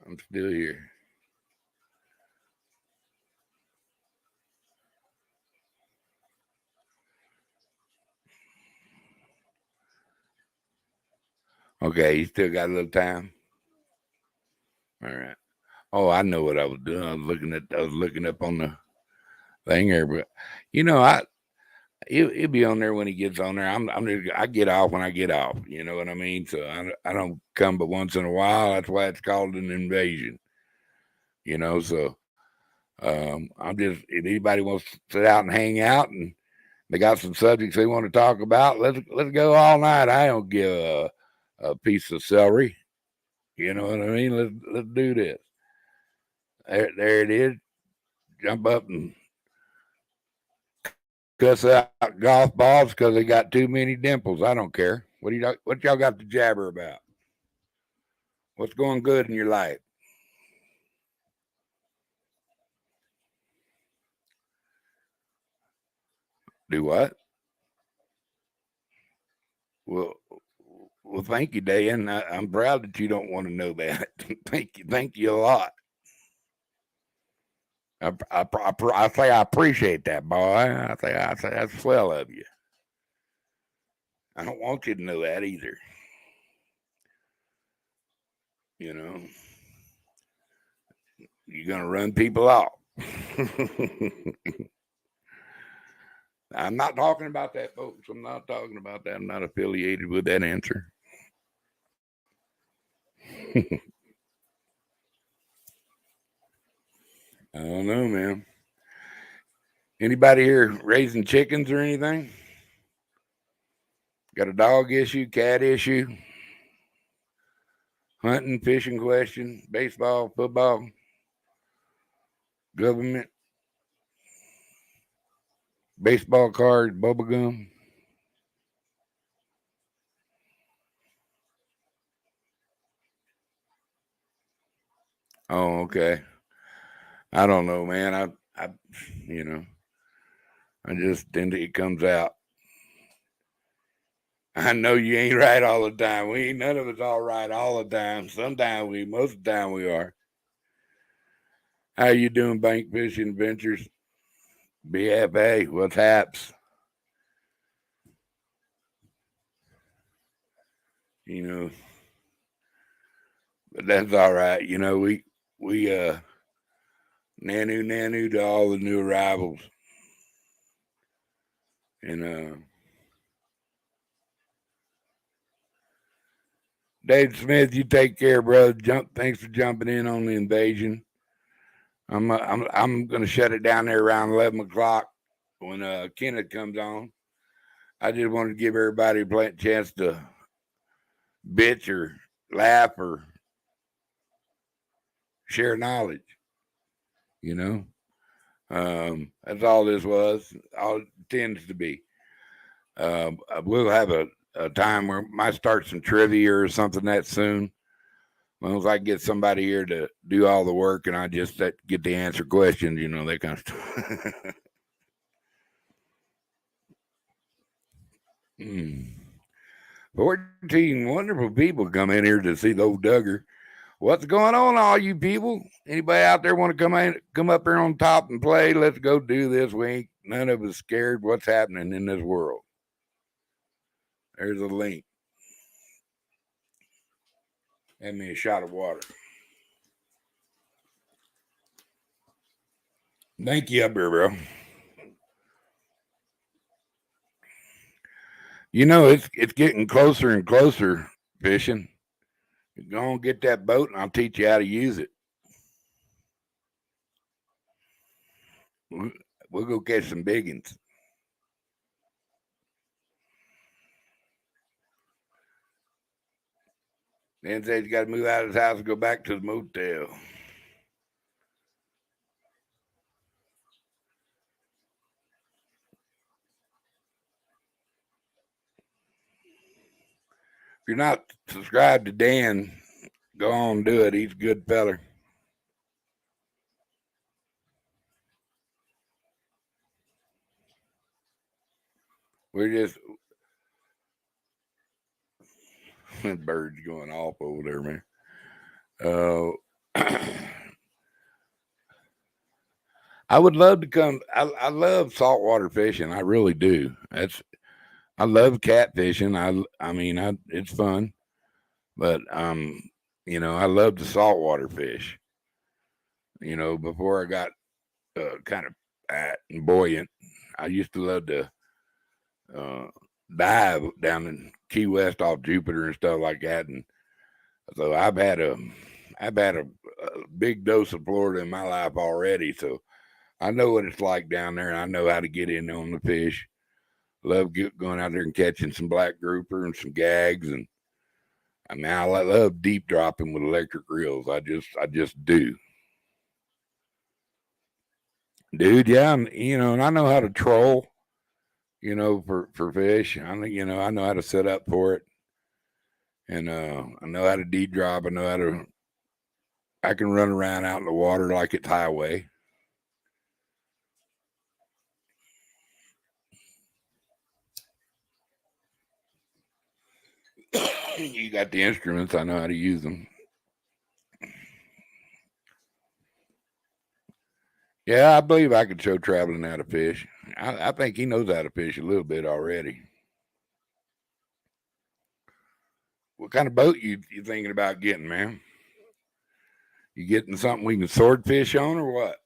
Speaker 1: I'm still here. Okay, you still got a little time. All right. Oh, I know what I was doing. I was looking up on the thing here, but he'll be on there when he gets on there. I get off when I get off. You know what I mean? So I don't come but once in a while. That's why it's called an invasion. So I'm just, if anybody wants to sit out and hang out and they got some subjects they want to talk about, let's go all night. I don't give a piece of celery. You know what I mean? Let's do this. There it is. Jump up and cuss out golf balls because they got too many dimples. I don't care. What y'all got to jabber about? What's going good in your life? Do what? Well, thank you, Dan. I'm proud that you don't want to know that. Thank you a lot. I say I appreciate that, boy. I say that's swell of you. I don't want you to know that either. You know, you're gonna run people off. I'm not talking about that, folks. I'm not talking about that. I'm not affiliated with that answer. I don't know, man. Anybody here raising chickens or anything? Got a dog issue, cat issue, hunting, fishing question, baseball, football, government, baseball cards, bubble gum? Oh, okay. I don't know, man. I you know, I just think it comes out. I know you ain't right all the time. We ain't none of us all right all the time. Sometimes most of the time we are. How you doing, Bank Fishing Ventures? BFA, what's haps? But that's all right. We nanu to all the new arrivals. And Dave Smith, you take care, brother. Thanks for jumping in on the invasion. I'm gonna shut it down there around 11 o'clock when Kenneth comes on. I just wanted to give everybody a chance to bitch or laugh or share knowledge. That's all this was. All it tends to be. We'll have a time where I might start some trivia or something that soon. As long as I get somebody here to do all the work and I just get to answer questions, that kind of stuff. 14 wonderful people come in here to see the old Duggar. What's going on, all you people? Anybody out there want to come up here on top and play? Let's go do this. We ain't none of us scared what's happening in this world. There's a link. Hand me a shot of water. Thank you up here, bro. It's getting closer and closer fishing. Go and get that boat and I'll teach you how to use it. We'll go catch some biggins. Dan says you got to move out of his house and go back to the motel. If you're not subscribed to Dan, go on and do it. He's a good feller. we're just birds going off over there, man. I would love to come. I love saltwater fishing. I really do. I love catfishing. It's fun, but I love the saltwater fish. Before I got kind of fat and buoyant, I used to love to uh, dive down in Key West off Jupiter and stuff like that. And so I've had a big dose of Florida in my life already. So I know what it's like down there, and I know how to get in on the fish. Love going out there and catching some black grouper and some gags, and I love deep dropping with electric reels. I just do, dude. Yeah, and I know how to troll. For fish. I know how to set up for it, and I know how to deep drop. I can run around out in the water like it's highway. You got the instruments. I know how to use them. Yeah, I believe I could show traveling how to fish. I think he knows how to fish a little bit already. What kind of boat you thinking about getting, man? You getting something we can swordfish on or what?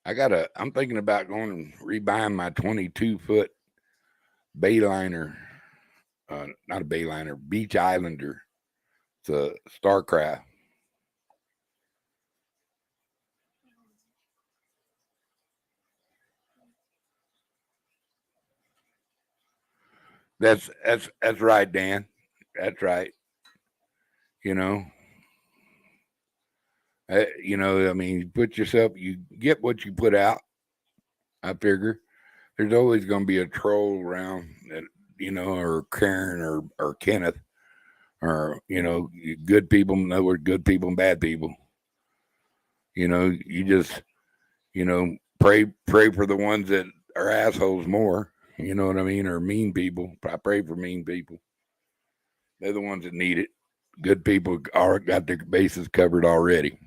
Speaker 1: I'm thinking about going and rebuying my 22-foot Bayliner, not a Bayliner, Beach Islander. It's a Starcraft. That's right, Dan. That's right. You know, you you get what you put out. I figure there's always going to be a troll around that, or Karen or Kenneth, or good people. In other words, good people and bad people. You just pray for the ones that are assholes more. You know what I mean? Or mean people. I pray for mean people. They're the ones that need it. Good people are got their bases covered already.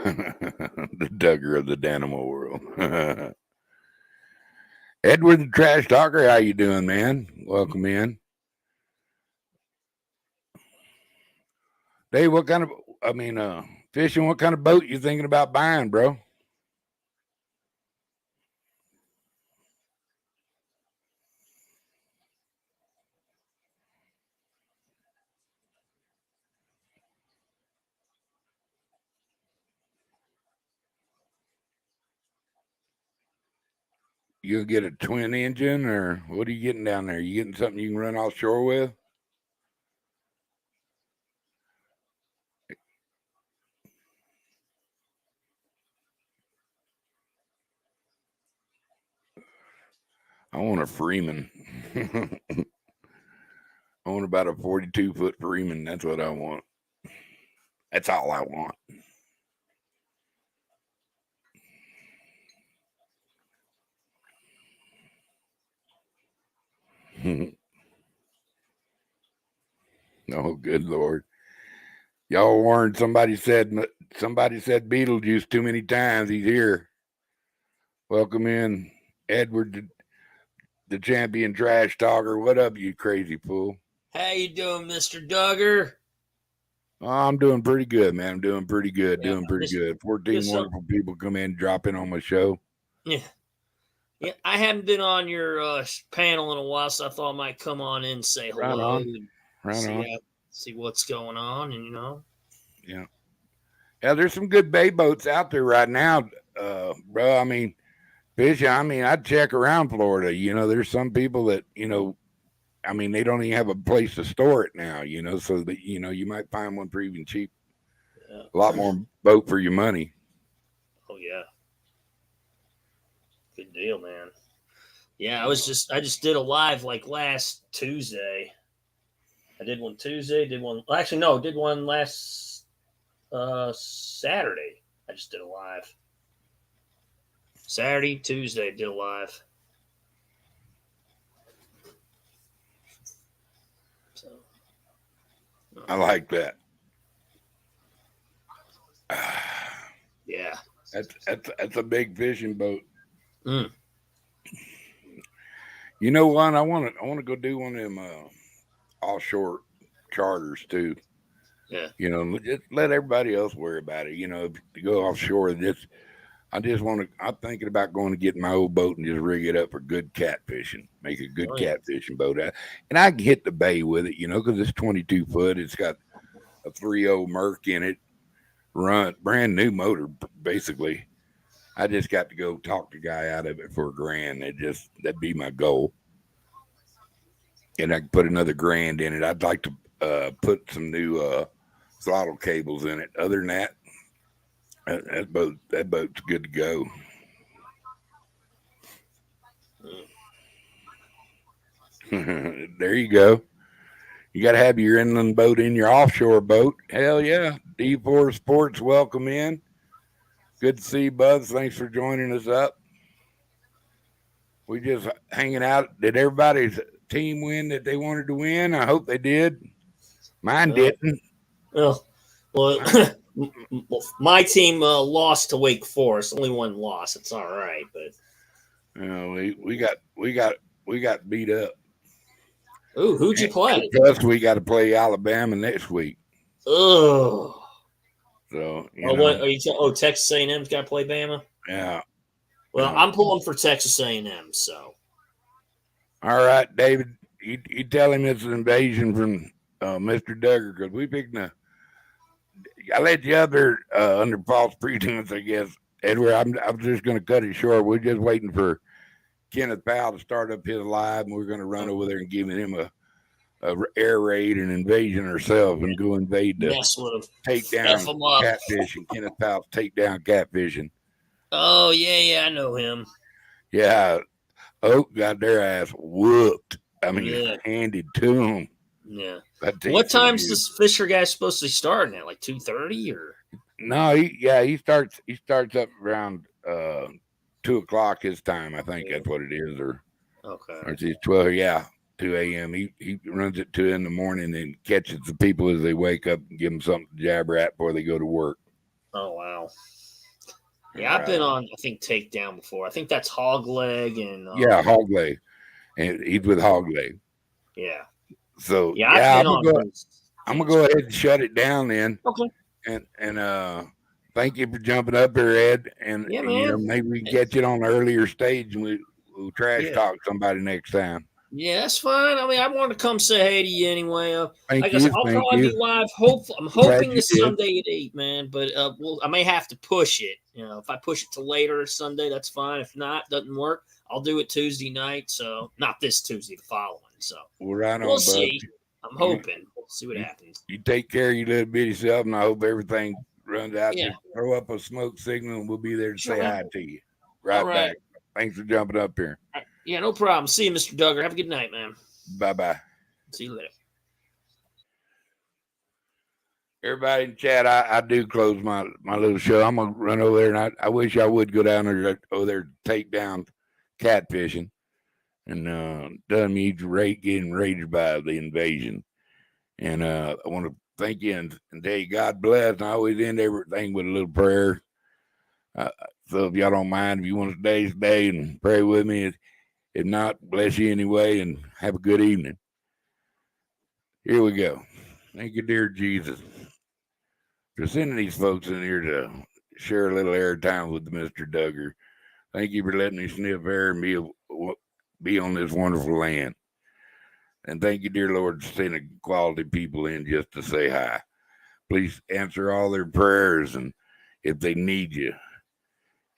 Speaker 1: The Duggar of the Danimal world. Edward the Trash Talker, how you doing, man? Welcome in. Dave, what kind of fishing, what kind of boat you thinking about buying, bro? You get a twin engine, or what are you getting down there? You getting something you can run offshore with? I want a Freeman. I want about a 42-foot Freeman. That's what I want. That's all I want. Oh, good Lord. Y'all warned somebody said Beetlejuice too many times. He's here. Welcome in, Edward, the champion trash talker. What up, you crazy fool?
Speaker 4: How you doing, Mr. Duggar?
Speaker 1: Oh, I'm doing pretty good, man. I'm doing pretty good. Doing pretty good. 14 wonderful people come in, drop in on my show.
Speaker 4: Yeah. Yeah, I haven't been on your panel in a while, so I thought I might come on in and say hello. See what's going on, and
Speaker 1: Yeah. Yeah, there's some good bay boats out there right now, bro. I mean, fishing. I'd check around Florida. There's some people that, they don't even have a place to store it now, so that, you might find one for even cheap. Yeah. A lot more boat for your money.
Speaker 4: Oh, yeah. deal, man. Yeah, I just did a live like last Tuesday. I did one Tuesday, did one last Saturday. I just did a live. Saturday, Tuesday, did a live. So
Speaker 1: I like that.
Speaker 4: yeah.
Speaker 1: That's a big fishing boat.
Speaker 4: Mm.
Speaker 1: You know what? I want to go do one of them offshore charters too.
Speaker 4: Yeah.
Speaker 1: You know, just let everybody else worry about it. You know, to go offshore, I just want to. I'm thinking about going to get my old boat and just rig it up for good catfishing. Make a good catfishing boat out, and I can hit the bay with it. You know, because it's 22 foot. It's got a 3.0 Merc in it. Run brand new motor, basically. I just got to go talk the guy out of it for $1,000. That'd be my goal. And I can put another $1,000 in it. I'd like to put some new throttle cables in it. Other than that boat's good to go. There you go. You got to have your inland boat in your offshore boat. Hell yeah. D4 Sports, welcome in. Good to see you, Buzz. Thanks for joining us up. We just hanging out. Did everybody's team win that they wanted to win? I hope they did. Mine didn't.
Speaker 4: Well, my team lost to Wake Forest. Only one loss. It's all right, but
Speaker 1: we got beat up.
Speaker 4: Ooh, who'd you play?
Speaker 1: Plus, we got to play Alabama next week.
Speaker 4: Oh.
Speaker 1: So
Speaker 4: what are you? Texas A&M's got to play Bama.
Speaker 1: Yeah.
Speaker 4: Well, I'm pulling for Texas A&M. So.
Speaker 1: All right, David. You tell him it's an invasion from Mr. Duggar because we picked I let you up there under false pretense, I guess. Edward, I'm just going to cut it short. We're just waiting for Kenneth Powell to start up his live, and we're going to run over there and give him a air raid and invasion ourselves and go invade the take down catfish and Kenneth Powell's take down catfishing.
Speaker 4: Oh yeah, I know him.
Speaker 1: Yeah, Oak got their ass whooped. I mean, handed to them.
Speaker 4: Yeah. What time's this Fisher guy supposed to be starting at? Like 2:30 or?
Speaker 1: No, he starts up around 2:00 his time. I think that's what it is, or it's 12. Yeah. 2 a.m. He runs at 2 in the morning and catches the people as they wake up and give them something to jabber at before they go to work.
Speaker 4: Oh, wow. Yeah, I've been on, I think, Takedown before. I think that's Hogleg and...
Speaker 1: yeah, Hogleg. And he's with Hogleg.
Speaker 4: Yeah.
Speaker 1: So,
Speaker 4: I'm
Speaker 1: going to go ahead and shut it down then.
Speaker 4: Okay.
Speaker 1: And thank you for jumping up here, Ed. And, maybe we can get you on an earlier stage and we'll trash talk somebody next time.
Speaker 4: Yeah, that's fine. I mean, I want to come say hey to you anyway.
Speaker 1: Like I said,
Speaker 4: I'll probably be live. I'm hoping this Sunday at 8, man. But I may have to push it. You know, if I push it to later Sunday, that's fine. If not, doesn't work, I'll do it Tuesday night. So not this Tuesday, the following. So we'll see. I'm hoping. We'll see what happens.
Speaker 1: You take care of your little bitty self, and I hope everything runs out. Yeah. Throw up a smoke signal, and we'll be there to say hi to you. Right back. Thanks for jumping up here.
Speaker 4: Yeah, no problem. See you, Mr. Duggar. Have a good night, man.
Speaker 1: Bye-bye.
Speaker 4: See you later.
Speaker 1: Everybody in chat, I do close my little show. I'm going to run over there, and I wish I would go down there over there to take down catfishing. And done me getting raided by the invasion. And I want to thank you and tell you God bless. And I always end everything with a little prayer. So if y'all don't mind, if you want to stay and pray with me. If not, bless you anyway and have a good evening. Here we go. Thank you, dear Jesus, for sending these folks in here to share a little airtime with Mr. Duggar. Thank you for letting me sniff air and be on this wonderful land. And thank you, dear Lord, for sending quality people in just to say hi. Please answer all their prayers, and if they need you,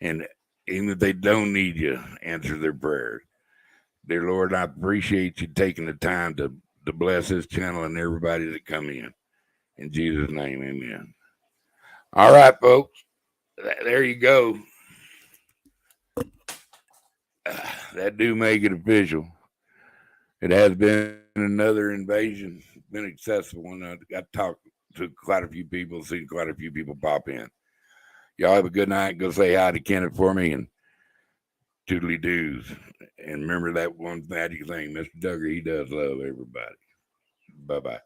Speaker 1: and even if they don't need you, answer their prayers. Dear Lord, I appreciate you taking the time to bless this channel and everybody that come in. In Jesus' name, amen. All right, folks. There you go. that do make it official. It has been another invasion. It's been a successful one. I got talked to quite a few people, seen quite a few people pop in. Y'all have a good night. Go say hi to Kenneth for me and toodly doos. And remember that one magic thing, Mr. Duggar, he does love everybody. Bye-bye.